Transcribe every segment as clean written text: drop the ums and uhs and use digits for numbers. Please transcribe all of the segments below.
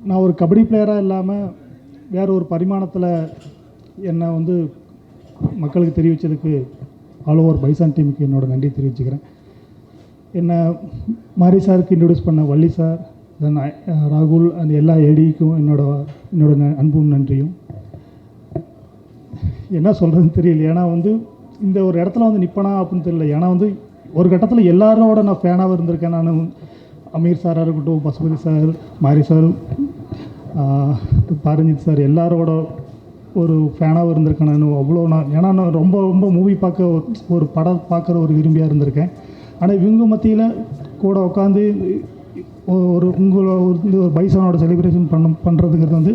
நான் ஒரு கபடி பிளேயராக இல்லாமல் வேற ஒரு பரிமாணத்தில் என்னை வந்து மக்களுக்கு தெரிவித்ததுக்கு ஆல் ஓவர் பைசான் டீமுக்கு என்னோடய நன்றி தெரிவிச்சுக்கிறேன். என்னை மாரி சாருக்கு இன்ட்ரடியூஸ் பண்ண வள்ளி சார், தென் ராகுல் அந்த எல்லா ஏடிக்கும் என்னோட அன்பும் நன்றியும். என்ன சொல்கிறதுன்னு தெரியல. ஏன்னா வந்து இந்த ஒரு இடத்துல வந்து நிற்பனா அப்படின்னு தெரியல. ஏன்னா வந்து ஒரு கட்டத்தில் எல்லாரோட நான் ஃபேனாக இருந்திருக்கேன். நான் அமீர் சாராக இருக்கட்டும், பசுபதி சார், மாரி சார், பாரஞ்சித் சார், எல்லாரோட ஒரு ஃபேனாக இருந்திருக்கேன். ஏன்னா நான் ரொம்ப ரொம்ப மூவி பார்க்க ஒரு படம் பார்க்குற ஒரு விரும்பியாக இருந்திருக்கேன். ஆனால் இவங்க மத்தியில் கூட உட்காந்து ஒரு பைசானோட செலிப்ரேஷன் பண்ணுறதுங்கிறது வந்து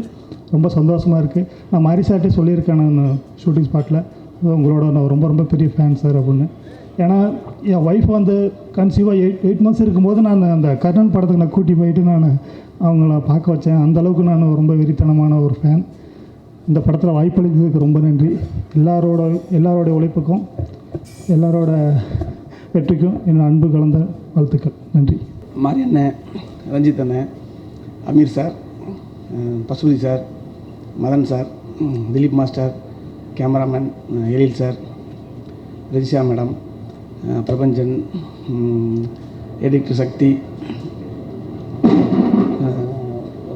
ரொம்ப சந்தோஷமாக இருக்குது. நான் மாரி சார்ட்டே சொல்லியிருக்கேன் நான் ஷூட்டிங் ஸ்பாட்டில், உங்களோட நான் ரொம்ப ரொம்ப பெரிய ஃபேன் சார் அப்படின்னு. ஏன்னா என் ஒய்ஃப் வந்து கன்சீவாக 8 months இருக்கும்போது நான் அந்த கர்ணன் படத்துக்கு நான் கூட்டி போயிட்டு நான் அவங்கள பார்க்க வச்சேன். அந்தளவுக்கு நான் ரொம்ப வெறித்தனமான ஒரு ஃபேன். இந்த படத்தில் வாய்ப்பளித்ததுக்கு ரொம்ப நன்றி. எல்லாரோட உழைப்புக்கும் எல்லாரோட வெற்றிக்கும் என் அன்பு கலந்த வாழ்த்துக்கள். நன்றி. மாரி அண்ணன், ரஞ்சித் அண்ணன், Ameer sir, Pasupathi sir, Madhan sir, Dileep master, cameraman Ezhil sir, Risha madam, Prabanjan, editor Sakthi,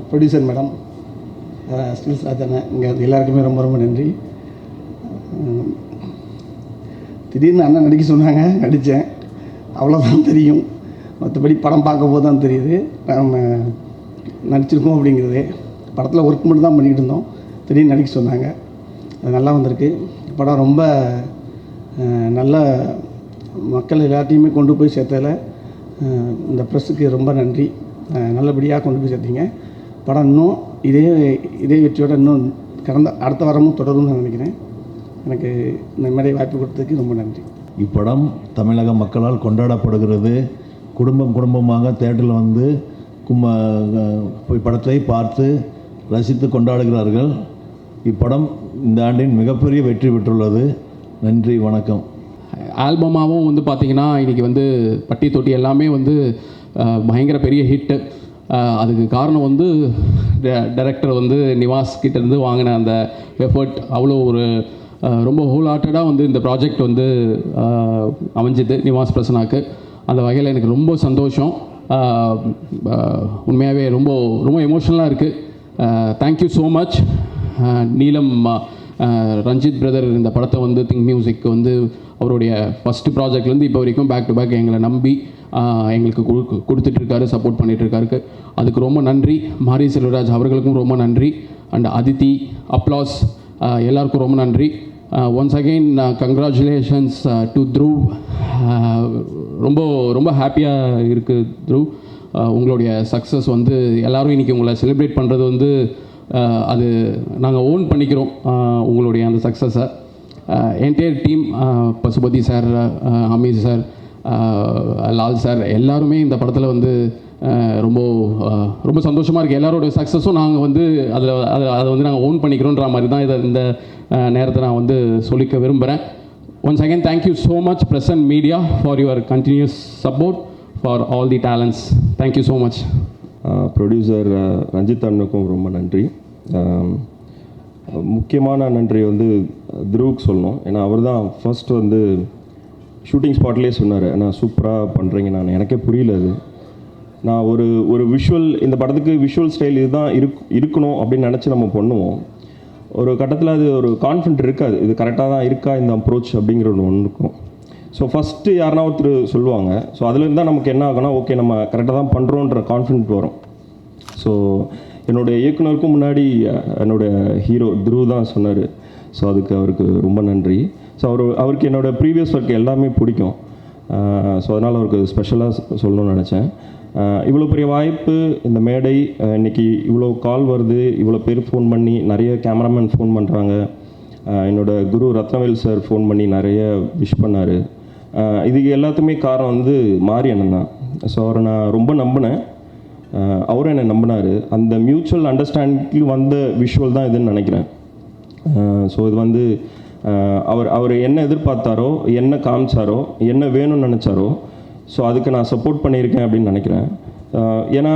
producer madam, stills ராஜாண்ணே, இங்கே எல்லாருக்குமே ரொம்ப ரொம்ப நன்றி. திடீர்னு அண்ணன் நடிக்க சொன்னாங்க, நடித்தேன், அவ்வளோதான் தெரியும். மற்றபடி படம் பார்க்க போது தான் தெரியுது நம்ம நடிச்சிருக்கோம் அப்படிங்கிறது. படத்தில் ஒர்க் மட்டும் தான் பண்ணிகிட்டு இருந்தோம், திடீர்னு நடிக்க சொன்னாங்க. அது நல்லா வந்திருக்கு. படம் ரொம்ப நல்ல மக்கள் எல்லாத்தையுமே கொண்டு போய் சேர்த்ததில் இந்த ப்ரெஸ்ஸுக்கு ரொம்ப நன்றி. நல்லபடியாக கொண்டு போய் சேர்த்தீங்க. படம் இன்னும் இதே வெற்றியோடு இன்னும் அடுத்த வாரமும் தொடரும்னு நான் நினைக்கிறேன். எனக்கு இந்த மாதிரி வாய்ப்பு கொடுத்ததுக்கு ரொம்ப நன்றி. இப்படம் தமிழக மக்களால் கொண்டாடப்படுகிறது. குடும்பமாக தேட்டரில் வந்து போய் படத்தை பார்த்து ரசித்து கொண்டாடுகிறார்கள். இப்படம் இந்த ஆண்டின் மிகப்பெரிய வெற்றி பெற்றுள்ளது. நன்றி, வணக்கம். ஆல்பமாகவும் வந்து பார்த்திங்கன்னா இன்றைக்கி வந்து பட்டி தொட்டி எல்லாமே வந்து பயங்கர பெரிய ஹிட்டு. அதுக்கு காரணம் வந்து டைரக்டர் வந்து நிவாஸ் கிட்டேருந்து வாங்கின அந்த எஃபர்ட். அவ்வளோ ஒரு ரொம்ப ஹோல் ஹார்ட்டடாக வந்து இந்த ப்ராஜெக்ட் வந்து அமைஞ்சிது நிவாஸ் பிரசனாக்கு. அந்த வகையில் எனக்கு ரொம்ப சந்தோஷம். உண்மையாகவே ரொம்ப ரொம்ப எமோஷ்னலாக இருக்குது. Thank you so much. நீலம் ரஞ்சித் பிரதர் இந்த படத்தை வந்து திங்க் மியூசிக் வந்து அவருடைய ஃபஸ்ட்டு ப்ராஜெக்ட்லேருந்து இப்போ வரைக்கும் பேக் டு பேக் எங்களை நம்பி எங்களுக்கு கொடுத்துட்ருக்காரு, சப்போர்ட் பண்ணிகிட்ருக்காருக்கு. அதுக்கு ரொம்ப நன்றி. மாரி செல்வராஜ் அவர்களுக்கும் ரொம்ப நன்றி. அண்ட் அதித்தி, அப்ளாஸ் எல்லாருக்கும் ரொம்ப நன்றி. Once again congratulations to Dhruv. ரொம்ப ரொம்ப ஹாப்பியாக இருக்குது த்ருவ். உங்களுடைய சக்ஸஸ் வந்து எல்லோரும் இன்றைக்கி உங்களை செலிப்ரேட் பண்ணுறது வந்து அது நாங்கள் ஓன் பண்ணிக்கிறோம் உங்களுடைய அந்த சக்ஸஸை. Entire team, Pasupathi sir, Ameer sir, Lal sir, எல்லாருமே இந்த படத்தில் வந்து ரொம்ப ரொம்ப சந்தோஷமாக இருக்குது. எல்லாரோட சக்ஸஸும் நாங்கள் வந்து அதை வந்து நாங்கள் ஓன் பண்ணிக்கிறோன்ற மாதிரி தான் இந்த நேரத்தை நான் வந்து சொல்லிக்க விரும்புகிறேன். Once again thank you so much press and media for your continuous support for all the talents. Thank you so much. Producer Ranjith அண்ணனுக்கும் ரொம்ப நன்றி. முக்கியமான நன்றி வந்து த்ருவுக்கு சொல்லணும். ஏன்னா அவர் தான் ஃபர்ஸ்ட் வந்து ஷூட்டிங் ஸ்பாட்லேயே சொன்னார், நான் சூப்பராக பண்ணுறீங்க. எனக்கே புரியல அது. நான் ஒரு விஷுவல், இந்த படத்துக்கு விஷுவல் ஸ்டைல் இதுதான் இருக்கணும் அப்படின்னு நினச்சி நம்ம பண்ணுவோம். ஒரு கட்டத்தில் அது ஒரு கான்ஃபிடென்ட் இருக்காது, இது கரெக்டாக தான் இருக்கா இந்த அப்ரோச் அப்படிங்கிற ஒன்று இருக்கும். ஸோ ஃபஸ்ட்டு யாருனா ஒருத்தர் சொல்லுவாங்க. ஸோ அதுலேருந்து தான் நமக்கு என்ன ஆகுனா, ஓகே நம்ம கரெக்டாக தான் பண்ணுறோன்ற கான்ஃபிடென்ட் வரும். ஸோ என்னுடைய இயக்குனருக்கும் முன்னாடி என்னுடைய ஹீரோ த்ருவ் தான் சொன்னார். ஸோ அதுக்கு அவருக்கு ரொம்ப நன்றி. ஸோ அவருக்கு என்னோடய ப்ரீவியஸ் ஒர்க் எல்லாமே பிடிக்கும். ஸோ அதனால் அவருக்கு ஸ்பெஷலாக சொல்லணும்னு நினச்சேன். இவ்வளோ பெரிய வாய்ப்பு, இந்த மேடை, இன்றைக்கி இவ்வளோ கால் வருது, இவ்வளோ பேர் ஃபோன் பண்ணி, நிறைய கேமராமேன் ஃபோன் பண்ணுறாங்க. என்னோடய குரு ரத்னவேல் சார் ஃபோன் பண்ணி நிறைய விஷ் பண்ணார். இதுக்கு எல்லாத்துக்குமே காரணம் வந்து மாரி அண்ணன் தான். ஸோ அவரை நான் ரொம்ப நம்பினேன், அவரும் என்னை நம்பினார். அந்த மியூச்சுவல் அண்டர்ஸ்டாண்டிங்க்கு வந்த விஷுவல் தான் இதுன்னு நினைக்கிறேன். ஸோ இது வந்து அவர் என்ன எதிர்பார்த்தாரோ, என்ன காமிச்சாரோ, என்ன வேணும்னு நினச்சாரோ, ஸோ அதுக்கு நான் சப்போர்ட் பண்ணியிருக்கேன் அப்படின்னு நினைக்கிறேன். ஏன்னா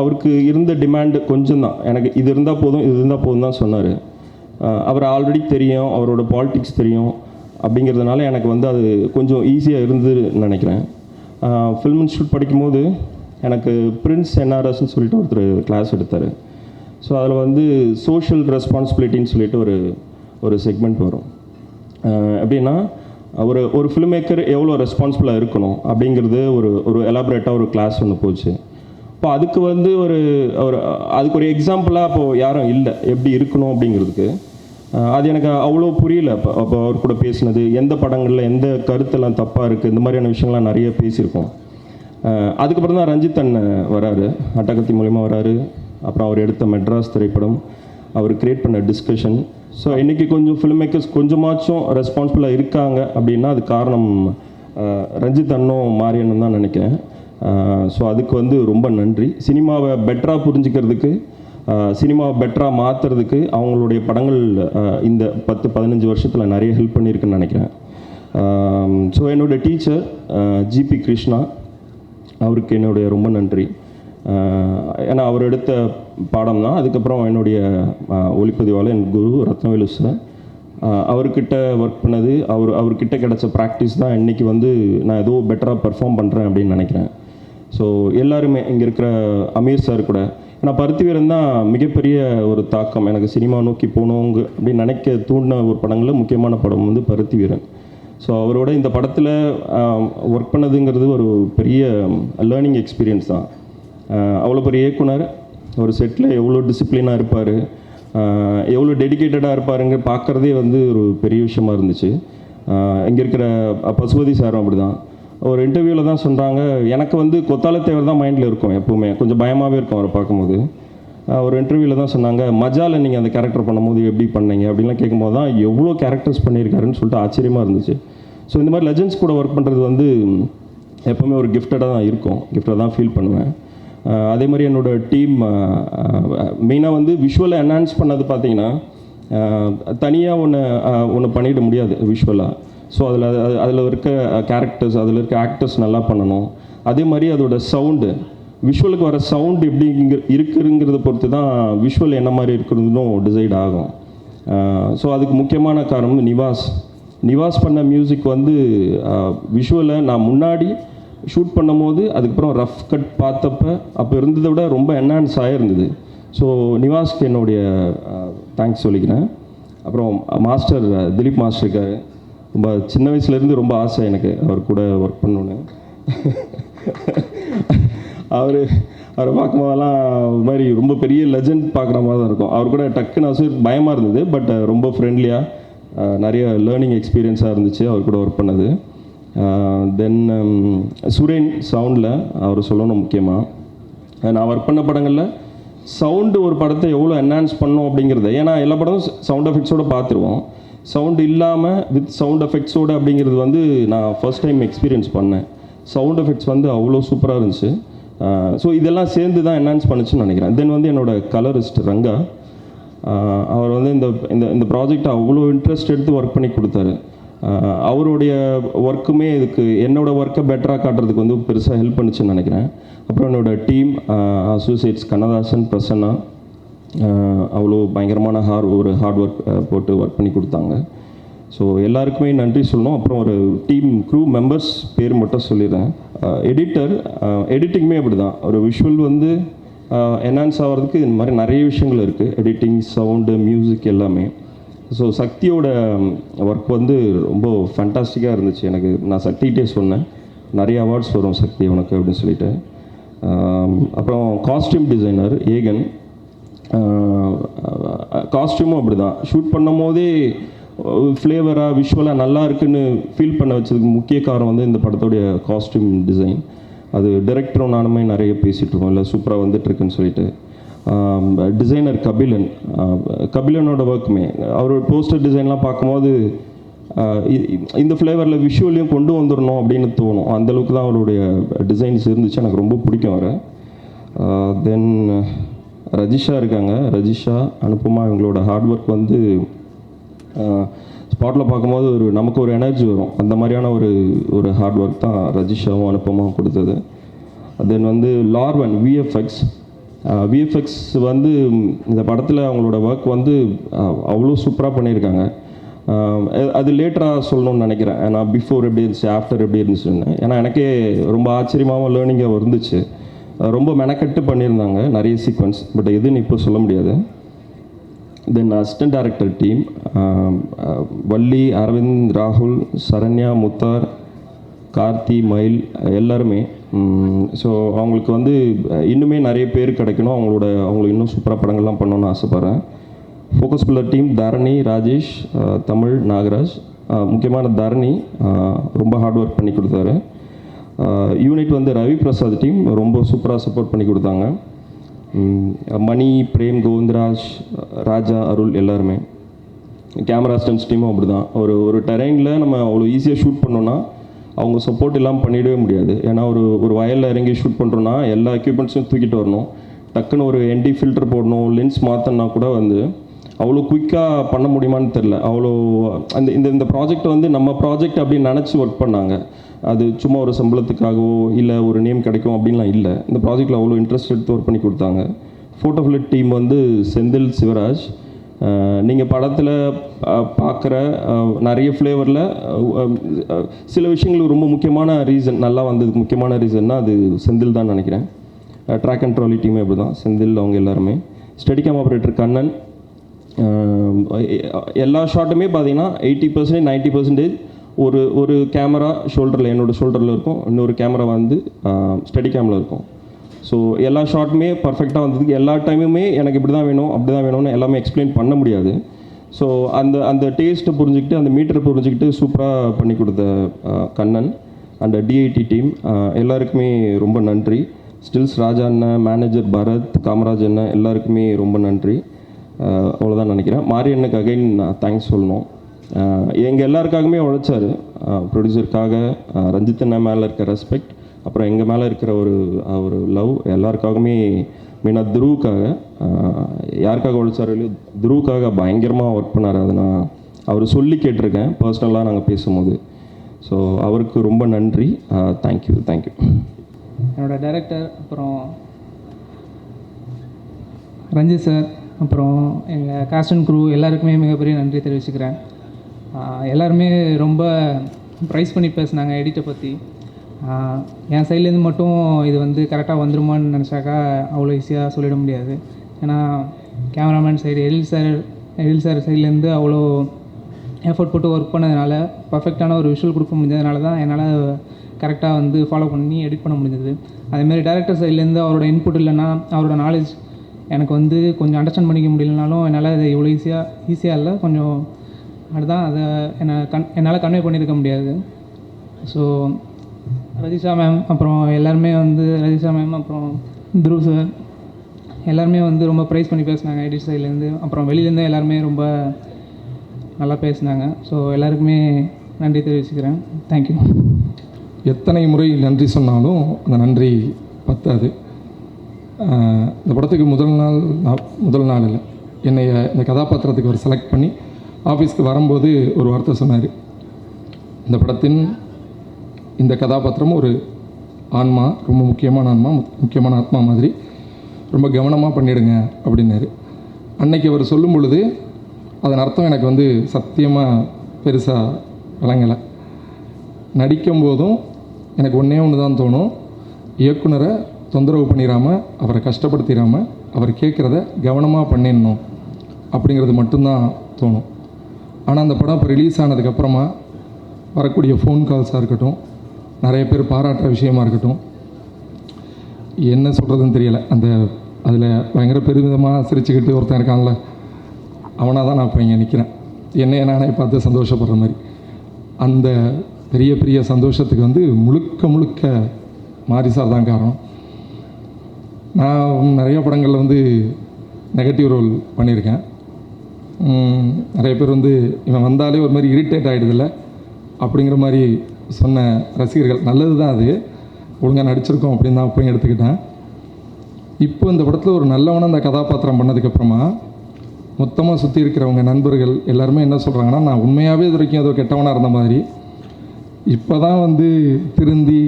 அவருக்கு இருந்த டிமாண்டு கொஞ்சம் தான், எனக்கு இது இருந்தால் போதும் தான் சொன்னார். அவர் ஆல்ரெடி தெரியும், அவரோட பாலிடிக்ஸ் தெரியும் அப்படிங்கிறதுனால எனக்கு வந்து அது கொஞ்சம் ஈஸியாக இருந்து நினைக்கிறேன். ஃபில்ம் இன்ஸ்டியூட் படிக்கும்போது எனக்கு பிரின்ஸ் என்ஆர்எஸ்ன்னு சொல்லிட்டு ஒருத்தர் கிளாஸ் எடுத்தார். ஸோ அதில் வந்து சோஷியல் ரெஸ்பான்சிபிலிட்டின்னு சொல்லிட்டு ஒரு செக்மெண்ட் வரும். எப்படின்னா ஒரு ஃபில்ம் மேக்கர் எவ்வளோ ரெஸ்பான்சிபிளாக இருக்கணும் அப்படிங்கிறது ஒரு எலாபரேட்டாக ஒரு கிளாஸ் ஒன்று போச்சு. இப்போ அதுக்கு வந்து அதுக்கு ஒரு எக்ஸாம்பிளாக அப்போது யாரும் இல்லை எப்படி இருக்கணும் அப்படிங்கிறதுக்கு. அது எனக்கு அவ்வளோ புரியல. அப்போ அவர் கூட பேசினது, எந்த படங்களில் எந்த கருத்தெல்லாம் தப்பாக இருக்குது, இந்த மாதிரியான விஷயங்கள்லாம் நிறைய பேசியிருக்கோம். அதுக்கப்புறம் தான் ரஞ்சித் அண்ணன் வராரு, அட்டகத்தி மூலிமா வராரு. அப்புறம் அவர் எடுத்த மெட்ராஸ் திரைப்படம், அவர் கிரியேட் பண்ண டிஸ்கஷன். ஸோ இன்றைக்கி கொஞ்சம் ஃபில்ம் மேக்கர்ஸ் கொஞ்சமாச்சும் ரெஸ்பான்சிபிளாக இருக்காங்க அப்படின்னா அது காரணம் ரஞ்சித் அண்ணனும் மாரியண்ணன் தான் நினைக்கிறேன். ஸோ அதுக்கு வந்து ரொம்ப நன்றி. சினிமாவை பெட்டராக புரிஞ்சுக்கிறதுக்கு, சினிமாவை பெட்டராக மாற்றுறதுக்கு அவங்களுடைய படங்கள் இந்த 10-15 வருஷத்தில் நிறைய ஹெல்ப் பண்ணியிருக்குன்னு நினைக்கிறேன். ஸோ என்னோடய டீச்சர் ஜிபி கிருஷ்ணா, அவருக்கு என்னுடைய ரொம்ப நன்றி. ஏன்னா அவர் எடுத்த பாடம் தான். அதுக்கப்புறம் என்னுடைய ஒளிப்பதிவாளர் என் குரு ரத்னவேலு சார், அவர்கிட்ட ஒர்க் பண்ணது, அவர்கிட்ட கிடச்ச ப்ராக்டிஸ் தான் இன்றைக்கி வந்து நான் ஏதோ பெட்டராக பெர்ஃபார்ம் பண்ணுறேன் அப்படின்னு நினைக்கிறேன். ஸோ எல்லாருமே இங்கே இருக்கிற அமீர் சார் கூட, ஏன்னா பருத்திவீரன் தான் மிகப்பெரிய ஒரு தாக்கம் எனக்கு சினிமா நோக்கி போகணுங்க அப்படின்னு நினைக்க தூண்டின ஒரு படங்களில் முக்கியமான படம் வந்து பருத்திவீரன். ஸோ அவரோட இந்த படத்தில் ஒர்க் பண்ணதுங்கிறது ஒரு பெரிய லேர்னிங் எக்ஸ்பீரியன்ஸ் தான். அவ்வளோ பெரிய இயக்குனர், ஒரு செட்டில் எவ்வளோ டிசிப்ளினாக இருப்பார், எவ்வளோ டெடிக்கேட்டடாக இருப்பாருங்க பார்க்குறதே வந்து ஒரு பெரிய விஷயமா இருந்துச்சு. இங்கே இருக்கிற பசுபதி சாரும் அப்படி தான். ஒரு இன்டர்வியூவில் தான் சொல்கிறாங்க, எனக்கு வந்து கொத்தால தேவர் தான் மைண்டில் இருக்கும் எப்போவுமே, கொஞ்சம் பயமாகவே இருக்கும் அவரை பார்க்கும்போது. ஒரு இன்டர்வியூவில் தான் சொன்னாங்க, மஜாவில் நீங்கள் அந்த கேரக்டர் பண்ணும்போது எப்படி பண்ணீங்க அப்படின்லாம் கேட்கும்போது தான் எவ்வளோ கேரக்டர்ஸ் பண்ணியிருக்காருன்னு சொல்லிட்டு ஆச்சரியமாக இருந்துச்சு. ஸோ இந்த மாதிரி லெஜெண்ட்ஸ் கூட ஒர்க் பண்ணுறது வந்து எப்போவுமே ஒரு கிஃப்டடாக தான் இருக்கும், கிஃப்டாக தான் ஃபீல் பண்ணுவேன். அதே மாதிரி என்னோடய டீம் மெயினாக வந்து விஷுவலை என்ஹான்ஸ் பண்ணது பார்த்திங்கன்னா, தனியாக ஒன்று பண்ணிட முடியாது விஷுவலாக. ஸோ அதில் இருக்க கேரக்டர்ஸ், அதில் இருக்க ஆக்டர்ஸ் நல்லா பண்ணணும். அதே மாதிரி அதோட சவுண்டு, விஷுவலுக்கு வர சவுண்டு எப்படி இருக்குங்கிறத பொறுத்து தான் விஷுவல் என்ன மாதிரி இருக்கிறதுனும் டிசைட் ஆகும். ஸோ அதுக்கு முக்கியமான காரணம் நிவாஸ் பண்ண மியூசிக் வந்து விஷுவலை நான் முன்னாடி ஷூட் பண்ணும்போது அதுக்கப்புறம் ரஃப் கட் பார்த்தப்போ அப்போ இருந்ததை விட ரொம்ப என்ஹான்ஸ் ஆகிருந்தது. ஸோ நிவாஸ்க்கு என்னுடைய தேங்க்ஸ் சொல்லிக்கிறேன். அப்புறம் மாஸ்டர் திலீப் மாஸ்டர் இருக்கார், ரொம்ப சின்ன வயசுலேருந்து ரொம்ப ஆசை எனக்கு அவர் கூட ஒர்க் பண்ணணுன்னு. அவரை பார்க்கும்போதெல்லாம் ஒரு மாதிரி ரொம்ப பெரிய லெஜண்ட் பார்க்குற மாதிரி தான் இருக்கும். அவர் கூட டக்குன்னு அவசரம் பயமாக இருந்தது, பட் ரொம்ப ஃப்ரெண்ட்லியாக நிறைய லேர்னிங் எக்ஸ்பீரியன்ஸாக இருந்துச்சு அவர் கூட ஒர்க் பண்ணது. தென் சுரேன் சவுண்டில் அவர் சொல்லணும் முக்கியமாக. நான் ஒர்க் பண்ண படங்களில் சவுண்டு ஒரு படத்தை எவ்வளோ என்ஹான்ஸ் பண்ணோம் அப்படிங்கிறத, ஏன்னா எல்லா படமும் சவுண்ட் எஃபெக்ட்ஸோடு பார்த்துருவோம், சவுண்டு இல்லாமல் வித் சவுண்ட் எஃபெக்ட்ஸோடு அப்படிங்கிறது வந்து நான் ஃபர்ஸ்ட் டைம் எக்ஸ்பீரியன்ஸ் பண்ணேன். சவுண்ட் எஃபெக்ட்ஸ் வந்து அவ்வளோ சூப்பராக இருந்துச்சு. ஸோ இதெல்லாம் சேர்ந்து தான் என்ஹான்ஸ் பண்ணுச்சுன்னு நினைக்கிறேன். தென் வந்து என்னோடய கலரிஸ்ட் ரங்கா, அவர் வந்து இந்த ப்ராஜெக்டை அவ்வளோ இன்ட்ரெஸ்ட் எடுத்து ஒர்க் பண்ணி கொடுத்தாரு. அவருடைய ஒர்க்குமே இதுக்கு என்னோடய ஒர்க்கை பெட்டராக காட்டுறதுக்கு வந்து பெருசாக ஹெல்ப் பண்ணுச்சுன்னு நினைக்கிறேன். அப்புறம் என்னோடய டீம் அசோசியேட்ஸ் கண்ணதாசன், பிரசன்னா, அவ்வளோ பயங்கரமான ஹார்ட் ஒர்க் போட்டு ஒர்க் பண்ணி கொடுத்தாங்க. ஸோ எல்லாருக்குமே நன்றி சொல்லணும். அப்புறம் ஒரு டீம் க்ரூ மெம்பர்ஸ் பேர் மட்டும் சொல்லிடுறேன். எடிட்டிங்குமே அப்படி தான். ஒரு விஷுவல் வந்து என்ஹான்ஸ் ஆகிறதுக்கு இந்த மாதிரி நிறைய விஷயங்கள் இருக்குது, எடிட்டிங், சவுண்டு, மியூசிக் எல்லாமே. ஸோ சக்தியோட ஒர்க் வந்து ரொம்ப ஃபேண்டாஸ்டிக்காக இருந்துச்சு எனக்கு. நான் சக்திகிட்டே சொன்னேன், நிறைய அவார்ட்ஸ் வரும் சக்தி உனக்கு அப்படின்னு சொல்லிட்டு. அப்புறம் காஸ்டியூம் டிசைனர் ஏகன், காஸ்டியூமும் அப்படி தான். ஷூட் பண்ணும் போதே ஃப்ளேவராக விஷுவலாக நல்லா இருக்குன்னு ஃபீல் பண்ண வச்சதுக்கு முக்கிய காரணம் வந்து இந்த படத்தோடைய காஸ்டியூம் டிசைன். அது டைரக்டரும் நானுமே நிறைய பேசிகிட்ருக்கோம், இல்லை சூப்பராக வந்துட்டுருக்குன்னு சொல்லிட்டு. டிசைனர் கபிலனோட ஒர்க்குமே, அவரோட போஸ்டர் டிசைன்லாம் பார்க்கும்போது இந்த ஃப்ளேவரில் விஷுவலையும் கொண்டு வந்துடணும் அப்படின்னு தோணும். அந்தளவுக்கு தான் அவருடைய டிசைன்ஸ் இருந்துச்சு, எனக்கு ரொம்ப பிடிக்கும் அவரை. தென் ரஜிஷா இருக்காங்க, ரஜிஷா, அனுபமா, இவங்களோட ஹார்ட் ஒர்க் வந்து ஸ்பாட்டில் பார்க்கும்போது நமக்கு ஒரு எனர்ஜி வரும். அந்த மாதிரியான ஒரு ஹார்ட் ஒர்க் தான் ரஜிஷாவும் அனுபமாவும் கொடுத்தது. தென் வந்து லார்வன் விஎஃப்எக்ஸ் வந்து இந்த படத்தில் அவங்களோட ஒர்க் வந்து அவ்வளோ சூப்பராக பண்ணியிருக்காங்க. அது லேட்டராக சொல்லணும்னு நினைக்கிறேன். ஏன்னா பிஃபோர் எப்படி இருந்துச்சு, ஆஃப்டர் எப்படி இருந்துச்சுன்னு. ஏன்னா எனக்கே ரொம்ப ஆச்சரியமாகவும் லேர்னிங்காக இருந்துச்சு. ரொம்ப மெனக்கட்டு பண்ணியிருந்தாங்க நிறைய சீக்வன்ஸ், பட் எதுன்னு இப்போ சொல்ல முடியாது. Then assistant director team Valli, Aravind, ராகுல், சரண்யா, முத்தார், கார்த்தி, மயில் எல்லாருமே. ஸோ அவங்களுக்கு வந்து இன்னுமே நிறைய பேர் கிடைக்கணும். அவங்களுக்கு இன்னும் சூப்பராக படங்கள்லாம் பண்ணணும்னு ஆசைப்பட்றேன். ஃபோக்கஸ் பில்லர் டீம் தரணி, ராஜேஷ், தமிழ், நாகராஜ். முக்கியமான தரணி ரொம்ப ஹார்ட் ஒர்க் பண்ணி கொடுத்தாரு. யூனிட் வந்து ரவி பிரசாத் டீம் ரொம்ப சூப்பராக சப்போர்ட் பண்ணி கொடுத்தாங்க. மணி, பிரேம், கோவிந்தராஜ், ராஜா, அருள் எல்லாருமே. கேமரா ஸ்டன்ஸ் டீமும் அப்படி தான். ஒரு டெரைனில் நம்ம அவ்வளோ ஈஸியாக ஷூட் பண்ணோன்னா அவங்க சப்போர்ட் இல்லாமல் பண்ணிடவே முடியாது. ஏன்னா ஒரு வயலில் இறங்கி ஷூட் பண்ணுறோன்னா எல்லா எக்யூப்மெண்ட்ஸும் தூக்கிட்டு வரணும். டக்குன்னு ஒரு என்டி ஃபில்டர் போடணும், லென்ஸ் மாற்றினா கூட வந்து அவ்வளோ குயிக்காக பண்ண முடியுமான்னு தெரில. அவ்வளோ இந்த ப்ராஜெக்ட் வந்து நம்ம ப்ராஜெக்ட் அப்படின்னு நினச்சி ஒர்க் பண்ணாங்க. அது சும்மா ஒரு சம்பளத்துக்காகவோ இல்லை ஒரு நேம் கிடைக்கும் அப்படின்லாம் இல்லை. இந்த ப்ராஜெக்டில் அவ்வளோ இன்ட்ரெஸ்ட் எடுத்து ஒர்க் பண்ணி கொடுத்தாங்க. ஃபோட்டோ ஃபிலிட் டீம் வந்து செந்தில், சிவராஜ். நீங்கள் படத்தில் பார்க்குற நிறைய ஃப்ளேவரில் சில விஷயங்களுக்கு ரொம்ப முக்கியமான ரீசன், நல்லா வந்ததுக்கு முக்கியமான ரீசன்னா அது செந்தில் தான் நினைக்கிறேன். ட்ராக் அண்ட் ட்ராலி டீமே அப்படி தான், செந்தில் அவங்க எல்லாருமே. ஸ்டெடிகேம் ஆப்ரேட்டர் கண்ணன். எல்லா ஷாட்டுமே பார்த்தீங்கன்னா 80% 90% ஒரு கேமரா ஷோல்டரில், என்னோடய ஷோல்டரில் இருக்கும், இன்னொரு கேமரா வந்து ஸ்டெடி கேமில் இருக்கும். ஸோ எல்லா ஷாட்டுமே பர்ஃபெக்டாக வந்ததுக்கு எல்லா டைமுமே எனக்கு இப்படி தான் வேணும் அப்படி தான் வேணும்னு எல்லாமே எக்ஸ்பிளைன் பண்ண முடியாது. ஸோ அந்த டேஸ்ட்டை புரிஞ்சுக்கிட்டு, அந்த மீட்டரை புரிஞ்சுக்கிட்டு சூப்பராக பண்ணி கொடுத்த கண்ணன் அண்ட் டிஐடி டீம் எல்லாருக்குமே ரொம்ப நன்றி. ஸ்டில்ஸ் ராஜா அண்ணன், மேனேஜர் பரத், காமராஜ் அண்ணன் எல்லாருக்குமே ரொம்ப நன்றி. அவ்வளோதான் நினைக்கிறேன். மாரி அண்ணனுக்கு அகைன் தேங்க்ஸ் சொல்லணும். எங்கள் எல்லாருக்காகவுமே உழைச்சார். ப்ரொடியூசருக்காக, ரஞ்சித் அண்ணன் மேலே இருக்க ரெஸ்பெக்ட், அப்புறம் எங்கள் மேலே இருக்கிற ஒரு லவ், எல்லாருக்காகவுமே மெயினாக துருவுக்காக. யாருக்காக உழைச்சாரோ இல்லையோ துருவுக்காக பயங்கரமாக ஒர்க் பண்ணார். அதை நான் அவர் சொல்லி கேட்டிருக்கேன் பர்சனலாக நாங்கள் பேசும்போது. ஸோ அவருக்கு ரொம்ப நன்றி. தேங்க்யூ. என்னோடய டைரக்டர், அப்புறம் ரஞ்சித் சார், அப்புறம் எங்கள் காஸ்ட் அண்ட் க்ரூ எல்லாருக்குமே மிகப்பெரிய நன்றி தெரிவிச்சுக்கிறேன். எல்லாருமே ரொம்ப ப்ரைஸ் பண்ணி பேசுனாங்க எடிட்டை பற்றி. என் சைட்லேருந்து மட்டும் இது வந்து கரெக்டாக வந்துருமான்னு நினச்சாக்கா அவ்வளோ ஈஸியாக சொல்லிட முடியாது. ஏன்னா கேமராமேன் சைடு எழில் சார் சைட்லேருந்து அவ்வளோ எஃபர்ட் போட்டு ஒர்க் பண்ணதுனால, பர்ஃபெக்டான ஒரு விஷுவல் கொடுக்க முடிஞ்சதுனால தான் என்னால் கரெக்டாக வந்து ஃபாலோ பண்ணி எடிட் பண்ண முடிஞ்சது. அதேமாதிரி டேரக்டர் சைட்லேருந்து அவரோட இன்புட் இல்லைன்னா, அவரோட நாலேஜ் எனக்கு வந்து கொஞ்சம் அண்டர்ஸ்டாண்ட் பண்ணிக்க முடியலனாலும் என்னால் இதை இவ்வளோ ஈஸியாக இல்லை, கொஞ்சம் அதுதான் அதை என்னால் கன்வே பண்ணியிருக்க முடியாது. ஸோ ரஜிஷா மேம், அப்புறம் எல்லாருமே வந்து ரஜிஷா மேம், அப்புறம் துருவ் சார் எல்லாருமே வந்து ரொம்ப ப்ரைஸ் பண்ணி பேசினாங்க எடிட் சைட்லேருந்து. அப்புறம் வெளியிலேருந்து எல்லாருமே ரொம்ப நல்லா பேசினாங்க. ஸோ எல்லாருக்குமே நன்றி தெரிவிச்சுக்கிறேன். தேங்க்யூ. எத்தனை முறை நன்றி சொன்னாலும் அந்த நன்றி பத்தாது. இந்த படத்துக்கு முதல் நாள் இல்லை, என்னைய இந்த கதாபாத்திரத்துக்கு ஒரு செலக்ட் பண்ணி ஆஃபீஸ்க்கு வரும்போது ஒரு வார்த்தை சொன்னார். இந்த படத்தின் இந்த கதாபாத்திரம் ஒரு ஆன்மா, ரொம்ப முக்கியமான ஆன்மா, முக்கியமான ஆத்மா மாதிரி, ரொம்ப கவனமாக பண்ணிவிடுங்க அப்படின்னாரு. அன்னைக்கு அவர் சொல்லும் பொழுது அதன் அர்த்தம் எனக்கு வந்து சத்தியமாக பெருசாக விளங்கலை. நடிக்கும் போதும் எனக்கு ஒன்றே ஒன்று தான் தோணும், இயக்குனரை தொந்தரவு பண்ணிடாமல், அவரை கஷ்டப்படுத்திடாமல், அவர் கேட்குறத கவனமாக பண்ணிடணும் அப்படிங்கிறது மட்டும்தான் தோணும். ஆனால் அந்த படம் இப்போ ரிலீஸ் ஆனதுக்கப்புறமா வரக்கூடிய ஃபோன் கால்ஸாக இருக்கட்டும், நிறைய பேர் பாராட்டுற விஷயமா இருக்கட்டும், என்ன சொல்கிறதுன்னு தெரியலை. அதில் பயங்கர பெருமிதமாக சிரிச்சுக்கிட்டு ஒருத்தன் இருக்கான்ல, அவனாக தான் நான் இப்போ இங்கே நிற்கிறேன், என்னைய நானே பார்த்து சந்தோஷப்படுற மாதிரி. அந்த பெரிய பெரிய சந்தோஷத்துக்கு வந்து முழுக்க மாரி சார் தான் காரணம். நான் நிறைய படங்களில் வந்து நெகட்டிவ் ரோல் பண்ணியிருக்கேன். நிறைய பேர் வந்து இவன் வந்தாலே ஒரு மாதிரி இரிட்டேட் ஆகிடுதில்ல அப்படிங்கிற மாதிரி சொன்ன ரசிகர்கள், நல்லது தான், அது ஒழுங்காக நடிச்சிருக்கோம் அப்படின்னு தான் அப்பயும் எடுத்துக்கிட்டேன். இப்போ இந்த படத்தில் ஒரு நல்லவனை அந்த கதாபாத்திரம் பண்ணதுக்கப்புறமா மொத்தமாக சுற்றி இருக்கிறவங்க நண்பர்கள் எல்லாருமே என்ன சொல்கிறாங்கன்னா, நான் உண்மையாகவே இது வரைக்கும் ஏதோ கெட்டவனாக இருந்த மாதிரி, இப்போ தான் வந்து திருந்தி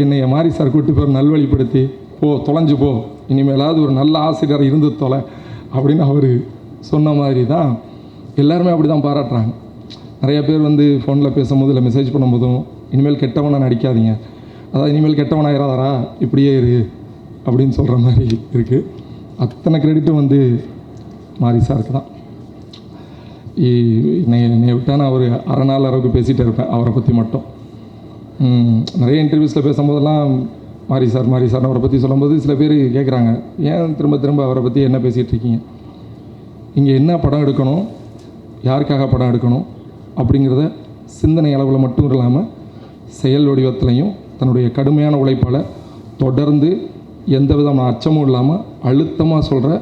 என்னைய மாரி சார் கூட்டி போய் நல்வழிப்படுத்தி போ தொலைஞ்சு போ, இனிமேலாவது ஒரு நல்ல ஆசிரியர் இருந்து தொலை அப்படின்னு அவர் சொன்ன மாதிரி தான் எல்லாருமே அப்படி தான் பாராட்டுறாங்க. நிறைய பேர் வந்து ஃபோனில் பேசும்போது இல்லை மெசேஜ் பண்ணும்போதும் இனிமேல் கெட்டவனாக நடிக்காதீங்க, அதாவது இனிமேல் கெட்டவனாயிராதரா இப்படியே இரு அப்படின்னு சொல்கிற மாதிரி இருக்குது. அத்தனை கிரெடிட்டும் வந்து மாரி சாருக்கு தான். என்னை விட்டால் நான் ஒரு அரை நாள் அளவுக்கு பேசிகிட்டே இருப்பேன் அவரை பற்றி மட்டும். நிறைய இன்டர்வியூஸில் பேசும்போதெல்லாம் மாரி சார்னு அவரை பற்றி சொல்லும்போது சில பேர் கேட்குறாங்க, ஏன் திரும்ப திரும்ப அவரை பற்றி என்ன பேசிகிட்டு இருக்கீங்க, இங்கே என்ன படம் எடுக்கணும், யாருக்காக படம் எடுக்கணும் அப்படிங்கிறத சிந்தனை அளவில் மட்டும் இல்லாமல் செயல் வடிவத்திலையும் தன்னுடைய கடுமையான உழைப்பால் தொடர்ந்து எந்த விதமான அச்சமும் இல்லாமல் அழுத்தமாக சொல்கிற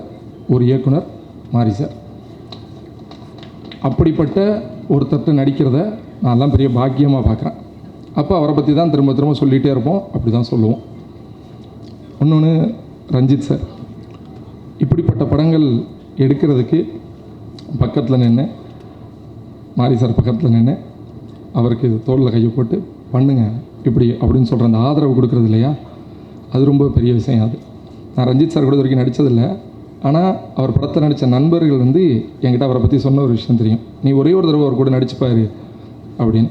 ஒரு இயக்குனர் மாரி சார். அப்படிப்பட்ட ஒருத்தர்கிட்ட நடிக்கிறத நான்லாம் பெரிய பாக்கியமாக பார்க்குறேன். அப்போ அவரை பற்றி தான் திரும்ப திரும்ப சொல்லிகிட்டே இருப்போம், அப்படி தான் சொல்லுவோம். இன்னொன்று ரஞ்சித் சார், இப்படிப்பட்ட படங்கள் எடுக்கிறதுக்கு பக்கத்தில் நின்று மாரி சார் பக்கத்தில் நின்று அவருக்கு தோளில் கையை போட்டு பண்ணுங்க இப்படி அப்படின்னு சொல்கிற அந்த ஆதரவு கொடுக்குறது இல்லையா, அது ரொம்ப பெரிய விஷயம். அது நான் ரஞ்சித் சார் கூட வரைக்கும் நடித்ததில்லை, ஆனால் அவர் படத்தை நடித்த நண்பர்கள் வந்து என்கிட்ட அவரை பற்றி சொன்ன ஒரு விஷயம் தெரியும், நீ ஒரே ஒரு தடவை அவர் கூட நடிச்சுப்பார் அப்படின்னு.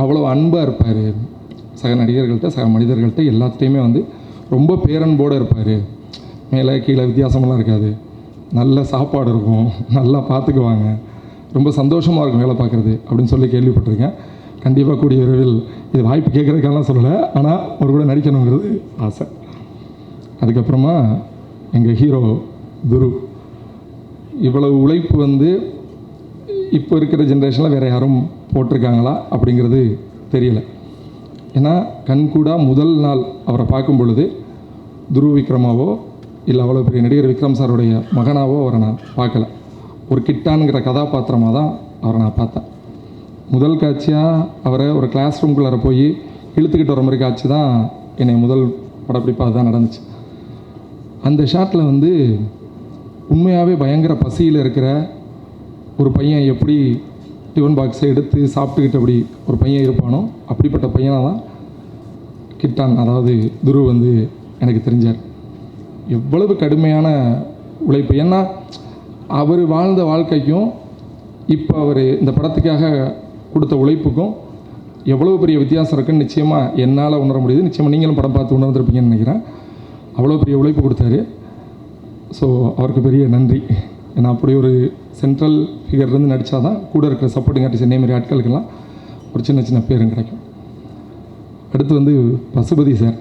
அவ்வளோ அன்பாக இருப்பார் சக நடிகர்கள்ட்ட, சக மனிதர்கள்ட்ட எல்லாத்தையுமே வந்து ரொம்ப பேரன்போடு இருப்பார். மேலே கீழே வித்தியாசமெல்லாம் இருக்காது, நல்ல சாப்பாடு இருக்கும், நல்லா பார்த்துக்குவாங்க, ரொம்ப சந்தோஷமாக இருக்கும் வேலை பார்க்குறது அப்படின்னு சொல்லி கேள்விப்பட்டிருக்கேன். கண்டிப்பாக கூடிய விரைவில் இது வாய்ப்பு கேட்குறதுக்கெல்லாம் சொல்லலை, ஆனால் ஒரு கூட நடிக்கணுங்கிறது ஆசை. அதுக்கப்புறமா எங்கள் ஹீரோ துரு, இவ்வளவு உழைப்பு வந்து இப்போ இருக்கிற ஜென்ரேஷனில் வேறு யாரும் போட்டிருக்காங்களா அப்படிங்கிறது தெரியல. ஏன்னா கண்கூடாக முதல் நாள் அவரை பார்க்கும் பொழுது துரு விக்ரமாவோ இல்லை அவ்வளோ பெரிய நடிகர் விக்ரம் சாருடைய மகனாவோ அவரை நான் பார்க்கல, ஒரு கிட்டானுங்கிற கதாபாத்திரமாக தான் அவரை நான் பார்த்தேன். முதல் காட்சியாக அவரை ஒரு கிளாஸ் ரூம்குள்ளார போய் இழுத்துக்கிட்டு வர மாதிரி காட்சி தான் என்னை முதல் படப்பிடிப்பாக தான் நடந்துச்சு. அந்த ஷாட்டில் வந்து உண்மையாகவே பயங்கர பசியில் இருக்கிற ஒரு பையன் எப்படி டிஃபன் பாக்ஸை எடுத்து சாப்பிட்டுக்கிட்டு அப்படி ஒரு பையன் இருப்பானோ அப்படிப்பட்ட பையனாக தான் கிட்டான், அதாவது துரு வந்து எனக்கு தெரிஞ்சார். எவ்வளவு கடுமையான உழைப்பு, ஏன்னா அவர் வாழ்ந்த வாழ்க்கைக்கும் இப்போ அவர் இந்த படத்துக்காக கொடுத்த உழைப்புக்கும் எவ்வளோ பெரிய வித்தியாசம் இருக்குன்னு நிச்சயமாக என்னால் உணர முடியுது. நிச்சயமாக நீங்களும் படம் பார்த்து உணர்ந்துருப்பீங்கன்னு நினைக்கிறேன். அவ்வளோ பெரிய உழைப்பு கொடுத்தாரு. ஸோ அவருக்கு பெரிய நன்றி. ஏன்னா அப்படி ஒரு சென்ட்ரல் ஃபிகர்லேருந்து நடித்தா தான் கூட இருக்கிற சப்போர்ட்டிங் ஆர்டிஸ்ட் இதே மாதிரி ஆட்களுக்கெல்லாம் ஒரு சின்ன சின்ன பேரும் கிடைக்கும். அடுத்து வந்து பசுபதி சார்,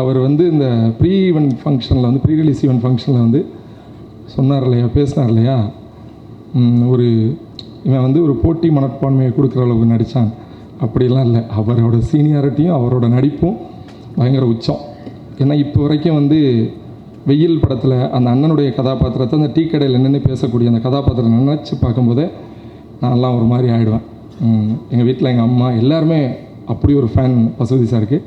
அவர் வந்து இந்த ப்ரீ ஈவெண்ட் ஃபங்க்ஷனில் வந்து ப்ரீ ரிலீஸ் ஈவெண்ட் ஃபங்க்ஷனில் வந்து சொன்னார் இல்லையா, பேசினார் இல்லையா, ஒரு இவன் வந்து ஒரு போட்டி மனப்பான்மையை கொடுக்குற அளவுக்கு நடித்தான் அப்படிலாம் இல்லை. அவரோட சீனியாரிட்டியும் அவரோட நடிப்பும் பயங்கர உச்சம். ஏன்னா இப்போ வரைக்கும் வந்து வெயில் படத்தில் அந்த அண்ணனுடைய கதாபாத்திரத்தை அந்த டீ கடையில் நின்று பேசக்கூடிய அந்த கதாபாத்திரத்தை நினச்சி பார்க்கும்போதே நான்லாம் ஒரு மாதிரி ஆகிடுவேன். எங்கள் வீட்டில் எங்கள் அம்மா எல்லாருமே அப்படி ஒரு ஃபேன் பசுபதி சாருக்கு.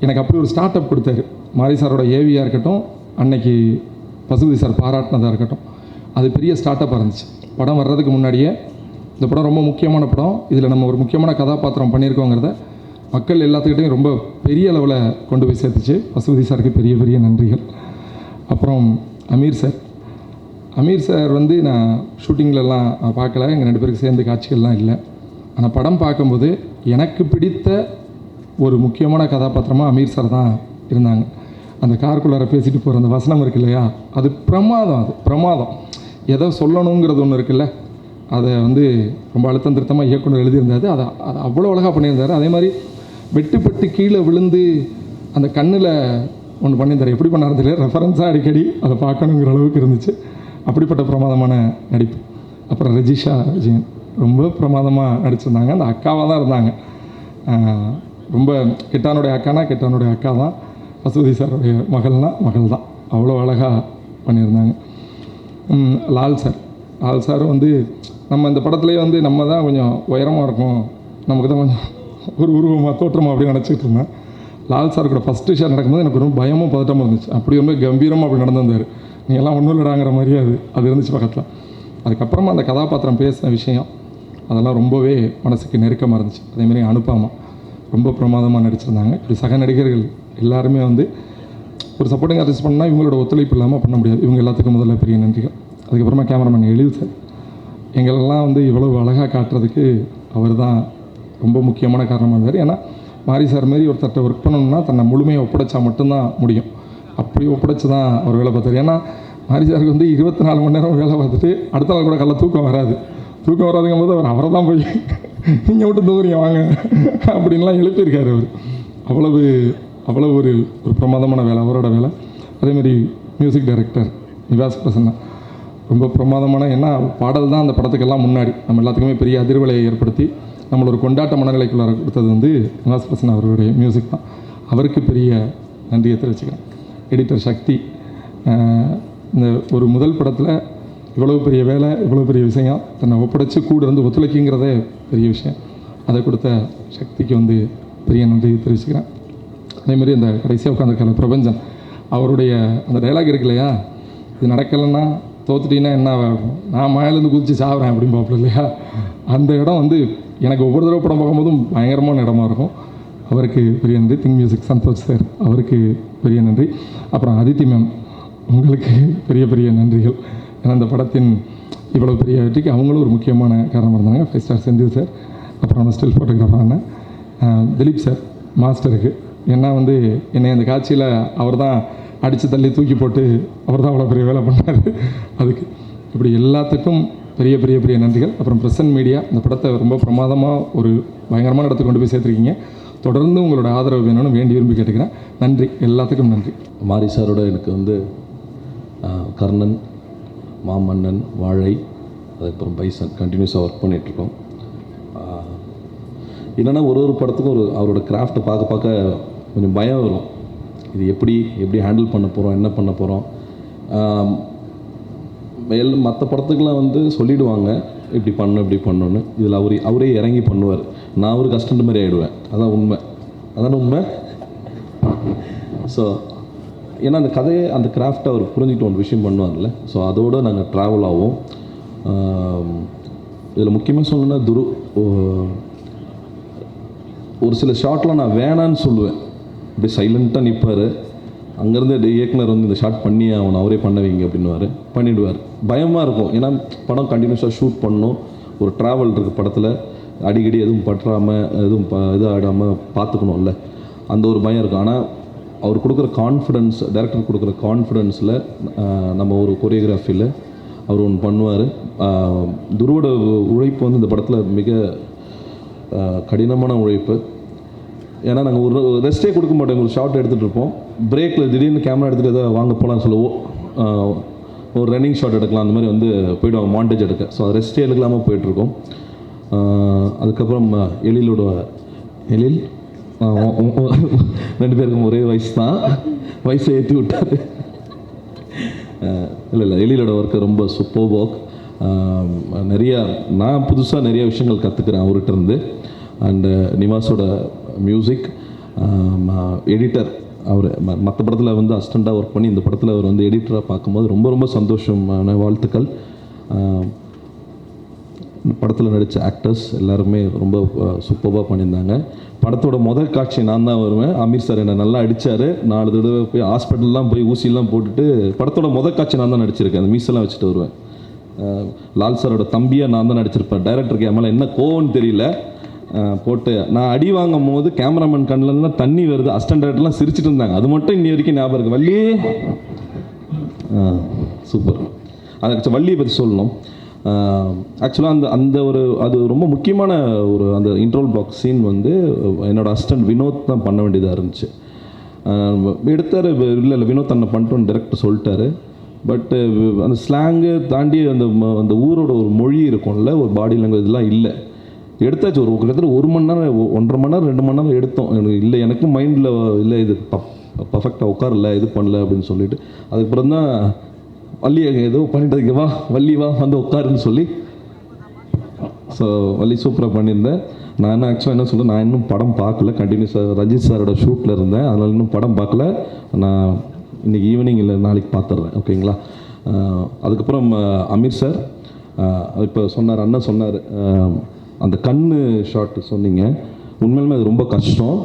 எனக்கு அப்படி ஒரு ஸ்டார்ட் அப் கொடுத்தாரு. மாரி சாரோட ஏவியாக இருக்கட்டும், அன்னைக்கு பசுபதி சார் பாராட்டினதாக இருக்கட்டும், அது பெரிய ஸ்டார்ட் அப்பாக இருந்துச்சு. படம் வர்றதுக்கு முன்னாடியே இந்த படம் ரொம்ப முக்கியமான படம், இதில் நம்ம ஒரு முக்கியமான கதாபாத்திரம் பண்ணியிருக்கோங்கிறத மக்கள் எல்லாத்துக்கிட்டையும் ரொம்ப பெரிய அளவில் கொண்டு போய் சேர்த்துச்சு. பசுபதி சாருக்கு பெரிய பெரிய நன்றிகள். அப்புறம் அமீர் சார் வந்து நான் ஷூட்டிங்லலாம் பார்க்கல, எங்கள் 2 பேருக்கு சேர்ந்து காட்சிகள்லாம் இல்லை. ஆனால் படம் பார்க்கும்போது எனக்கு பிடித்த ஒரு முக்கியமான கதாபாத்திரமாக அமீர் சார் தான் இருந்தாங்க. அந்த காருக்குள்ளார பேசிட்டு போகிற அந்த வசனம் இருக்கு இல்லையா, அது பிரமாதம். எதை சொல்லணுங்கிறது ஒன்று இருக்குல்ல, அதை வந்து ரொம்ப அழுத்தம் திருத்தமாக இயக்குனர் எழுதியிருந்தாரு. அதை அவ்வளோ அழகாக பண்ணியிருந்தார். அதே மாதிரி வெட்டுப்பட்டு கீழே விழுந்து அந்த கண்ணில் ஒன்று பண்ணியிருந்தார். எப்படி பண்ணாரு தெரியல, ரெஃபரன்ஸாக அடிக்கடி அதை பார்க்கணுங்கிற அளவுக்கு இருந்துச்சு. அப்படிப்பட்ட பிரமாதமான நடிப்பு. அப்புறம் ரஜிஷா விஜயன் ரொம்ப பிரமாதமாக நடிச்சிருந்தாங்க. அந்த அக்காவாக தான் இருந்தாங்க. ரொம்ப கிட்டானுடைய அக்கா தான், பசுபதி சாருடைய மகள் தான். அவ்வளோ அழகாக பண்ணியிருந்தாங்க. லால் சார் வந்து நம்ம இந்த படத்துலேயே வந்து நம்ம தான் கொஞ்சம் உயரமாக இருக்கும், நமக்கு தான் கொஞ்சம் ஒரு உருவமாக தோற்றமாக அப்படின்னு நினச்சிட்டு இருந்தேன். லால் சார் கூட ஃபஸ்ட்டு ஷேர் நடக்கும்போது எனக்கு ரொம்ப பயமும் பதட்டமாக இருந்துச்சு. அப்படி ரொம்ப கம்பீரமாக அப்படி நடந்திருந்தார். நீ எல்லாம் ஒன்றும் இல்லடாங்கிற மாதிரியே அது இருந்துச்சு பக்கத்தில். அதுக்கப்புறமா அந்த கதாபாத்திரம் பேசின விஷயம் அதெல்லாம் ரொம்பவே மனசுக்கு நெருக்கமாக இருந்துச்சு. அதேமாதிரி அனுப்பாமா ரொம்ப பிரமாதமாக நடிச்சிருந்தாங்க. இப்படி சக நடிகர்கள் எல்லாருமே வந்து ஒரு சப்போர்ட்டிங் ஆர்டிஸ்ட் பண்ணால் இவங்களோட ஒத்துழைப்பு இல்லாமல் பண்ண முடியாது. இவங்க எல்லாத்துக்கும் முதல்ல பெரிய நன்றிகள். அதுக்கப்புறமா கேமராமேன் எழில் சார், எங்களெல்லாம் வந்து இவ்வளவு அழகாக காட்டுறதுக்கு அவர் தான் ரொம்ப முக்கியமான காரணமாக இருந்தார். ஏன்னா மாரி சார் மாரி ஒருத்தர்கிட்ட ஒர்க் பண்ணணும்னா தன்னை முழுமையாக ஒப்படைச்சா மட்டும்தான் முடியும். அப்படி ஒப்படைச்சு தான் அவர் வேலை பார்த்தார். ஏன்னா மாரி சாருக்கு வந்து 24 மணி நேரம் வேலை பார்த்துட்டு அடுத்த நாள் கூட காலைல தூக்கம் வராதுங்கும் போது அவரை தான் போய் நீங்கள் மட்டும் தூங்குறீங்க வாங்க அப்படின்லாம் எழுப்பியிருக்காரு அவர். அவ்வளவு ஒரு பிரமாதமான வேலை அவரோட வேலை. அதேமாதிரி மியூசிக் டைரக்டர் நிவாஸ் பிரசன்னா ரொம்ப பிரமாதமான, ஏன்னா பாடல் தான் அந்த படத்துக்கெல்லாம் முன்னாடி நம்ம எல்லாத்துக்குமே பெரிய அதிர்வலையை ஏற்படுத்தி நம்மளை ஒரு கொண்டாட்ட மனநிலைக்குள்ளார கொடுத்தது வந்து நிவாஸ் பிரசன்னா அவருடைய மியூசிக் தான். அவருக்கு பெரிய நன்றியை தெரிவிச்சுக்கிறேன். எடிட்டர் சக்தி, இந்த ஒரு முதல் படத்தில் இவ்வளோ பெரிய வேலை, இவ்வளோ பெரிய விஷயம் தன்னை ஒப்படைச்சு கூட இருந்து ஒத்துழைக்குங்கிறதே பெரிய விஷயம். அதை கொடுத்த சக்திக்கு வந்து பெரிய நன்றியை தெரிவிச்சுக்கிறேன். அதேமாதிரி அந்த கடைசியாக உட்காந்துருக்காங்க பிரபஞ்சன், அவருடைய அந்த டைலாக் இருக்கு இல்லையா, இது நடக்கலைன்னா தோத்துட்டீங்கன்னா என்ன ஆகும், நான் மழையிலேருந்து குதிச்சு சாப்பிட்றேன் அப்படின்னு பார்ப்பல இல்லையா, அந்த இடம் வந்து எனக்கு ஒவ்வொரு தடவை படம் பார்க்கும்போதும் பயங்கரமான இடமா இருக்கும். அவருக்கு பெரிய நன்றி. திங்க் மியூசிக் சந்தோஷ் சார், அவருக்கு பெரிய நன்றி. அப்புறம் அதித்தி மேம், உங்களுக்கு பெரிய நன்றிகள். ஏன்னா அந்த படத்தின் இவ்வளோ பெரிய வெற்றிக்கு அவங்களும் ஒரு முக்கியமான காரணமாக இருந்தாங்க. 5 ஸ்டார் செந்தில் சார், அப்புறம் ஸ்டில் ஃபோட்டோகிராஃபர் அண்ணன் திலீப் சார் மாஸ்டருக்கு. ஏன்னா வந்து என்னை அந்த காட்சியில் அவர் தான் அடித்து தள்ளி தூக்கி போட்டு அவர் தான் அவ்வளோ பெரிய வேலை பண்ணார். அதுக்கு இப்படி எல்லாத்துக்கும் பெரிய நன்றிகள். அப்புறம் பிரசன்ட் மீடியா இந்த படத்தை ரொம்ப பிரமாதமாக ஒரு பயங்கரமான இடத்துக்கு கொண்டு போய் சேர்த்துருக்கீங்க. தொடர்ந்து உங்களோட ஆதரவு வேணும்னு வேண்டி விரும்பி கேட்டுக்கிறேன். நன்றி, எல்லாத்துக்கும் நன்றி. மாரி சாரோட எனக்கு வந்து கர்ணன், மாமன்னன், வாழை, அதுக்கப்புறம் பைசன் கண்டினியூஸாக ஒர்க் பண்ணிகிட்ருக்கோம். என்னென்னா ஒரு படத்துக்கும் அவரோட கிராஃப்டை பார்க்க கொஞ்சம் பயம் வரும். இது எப்படி ஹேண்டில் பண்ண போகிறோம், என்ன பண்ண போகிறோம். மற்ற படத்துக்கெலாம் வந்து சொல்லிவிடுவாங்க இப்படி பண்ணணும்னு. இதில் அவரே இறங்கி பண்ணுவார். நான் ஒரு கஸ்டமர் மாதிரி ஆகிடுவேன். அதான் உண்மை. ஸோ ஏன்னா அந்த கதையை, அந்த கிராஃப்டை அவர் புரிஞ்சுக்கிட்டு ஒரு விஷயம் பண்ணுவார்ல. ஸோ அதோடு நாங்கள் ட்ராவல் ஆகும். இதில் முக்கியமாக சொல்லணுன்னா ஒரு சில ஷார்ட்லாம் நான் வேணான்னு சொல்லுவேன். இப்படி சைலண்ட்டாக நிற்பார். அங்கேருந்து இயக்குனர் வந்து இந்த ஷார்ட் பண்ணி அவரே பண்ண வைங்க அப்படின்னுவார். பண்ணிவிடுவார். பயமாக இருக்கும். ஏன்னா படம் கண்டினியூஸாக ஷூட் பண்ணணும். ஒரு ட்ராவல் இருக்குது படத்தில். அடிக்கடி எதுவும் பற்றாமல் எதுவும் இது ஆடாமல் பார்த்துக்கணும்ல, அந்த ஒரு பயம் இருக்கும். ஆனால் அவர் கொடுக்குற கான்ஃபிடென்ஸ், டைரக்டர் கொடுக்குற கான்ஃபிடென்ஸில் நம்ம ஒரு கொரியோகிராஃபியில் அவர் ஒன்று பண்ணுவார். துருவோட உழைப்பு வந்து இந்த படத்தில் மிக கடினமான உழைப்பு. ஏன்னா நாங்கள் ஒரு ரெஸ்ட்டே கொடுக்க மாட்டோம். ஒரு ஷார்ட் எடுத்துகிட்டு இருப்போம், பிரேக்கில் திடீர்னு கேமரா எடுத்துகிட்டு எதாவது வாங்க போகலான்னு சொல்லுவோம். ஒரு ரன்னிங் ஷாட் எடுக்கலாம், அந்த மாதிரி வந்து போய்டுவாங்க மாண்டேஜ் எடுக்க. ஸோ அது ரெஸ்ட்டே எடுக்கலாமல் போயிட்டுருக்கோம். அதுக்கப்புறம் எழில் 2 பேருக்கும் ஒரே வயசு தான், வயசை ஏற்றி விட்டார். இல்லை எழிலோட ஒர்க்கு ரொம்ப சூப்பர் ஒர்க். நான் புதுசாக நிறைய விஷயங்கள் கற்றுக்கிறேன் அவர்கிட்ட இருந்து. அண்டு நிவாஸோட மியூசிக், எடிட்டர் அவர் மற்ற படத்தில் வந்து அசிஸ்டண்ட்டாக ஒர்க் பண்ணி இந்த படத்தில் அவர் வந்து எடிட்டராக பார்க்கும்போது ரொம்ப சந்தோஷமான வாழ்த்துக்கள். படத்தில் நடித்த ஆக்டர்ஸ் எல்லாருமே ரொம்ப சூப்பராக பண்ணியிருந்தாங்க. படத்தோட முதல் காட்சி நான் தான் வருவேன். அமீர் சார் என்னை நல்லா அடித்தார். 4 தடவை போய் ஹாஸ்பிட்டல்லாம் போய் ஊசிலாம் போட்டுட்டு படத்தோட முதல் காட்சி நான் தான் நடிச்சிருக்கேன். அந்த மீசெல்லாம் வச்சுட்டு வருவேன். லால் சாரோட தம்பியாக நான் தான் நடிச்சிருப்பேன். டைரக்டருக்கு என் மேலே என்ன கோவம்னு தெரியல, போட்டு நான் அடி வாங்கும் போது கேமராமேன் கண்ணில் தண்ணி வருது. அசிஸ்டன்ட் டைரக்டர்லாம் சிரிச்சிட்டு இருந்தாங்க. அது மட்டும் இன்னி வரைக்கும் ஞாபகம் இருக்குது. வள்ளி சூப்பர். அதுக்கு வள்ளியை பற்றி சொல்லணும். ஆக்சுவலாக அந்த ஒரு அது ரொம்ப முக்கியமான அந்த இன்ட்ரோல் பாக்ஸ் சீன் வந்து என்னோடய அசிஸ்டன்ட் வினோத் தான் பண்ண வேண்டியதாக இருந்துச்சு. எடுத்தார். இல்லை வினோத் அண்ணன் பண்ணிட்டோன்னு டைரக்டர் சொல்லிட்டாரு. பட்டு அந்த ஸ்லாங்கு தாண்டி அந்த ஊரோட ஒரு மொழி இருக்கும்ல, ஒரு பாடி லாங்குவேஜ் இதெல்லாம் இல்லை. எடுத்தாச்சு. கிட்டத்தட்ட 1 மணி நேரம் 1.5 மணி நேரம் 2 மணி நேரம் எடுத்தோம். எனக்கும் மைண்டில் இல்லை இது பர்ஃபெக்டாக உட்காரல, இது பண்ணல அப்படின்னு சொல்லிட்டு. அதுக்கப்புறம் தான் வள்ளி ஏதோ பண்ணிட்டு வா வள்ளி வா வந்து உட்காருன்னு சொல்லி. ஸோ வள்ளி சூப்பராக பண்ணியிருந்தேன். நான் ஆக்சுவலாக என்ன சொல்கிறேன், நான் இன்னும் படம் பார்க்கல. கண்டினியூஸாக ரஞ்சித் சாரோட ஷூட்டில் இருந்தேன். அதனால் இன்னும் படம் பார்க்கல. நான் இன்றைக்கி ஈவினிங் இல்லை நாளைக்கு பார்த்துட்றேன். ஓகேங்களா? அதுக்கப்புறம் அமீர் சார் இப்போ சொன்னார், அண்ணன் சொன்னார், அந்த கண்ணு ஷாட் சொன்னீங்க. உண்மையிலுமே அது ரொம்ப கஷ்டம்.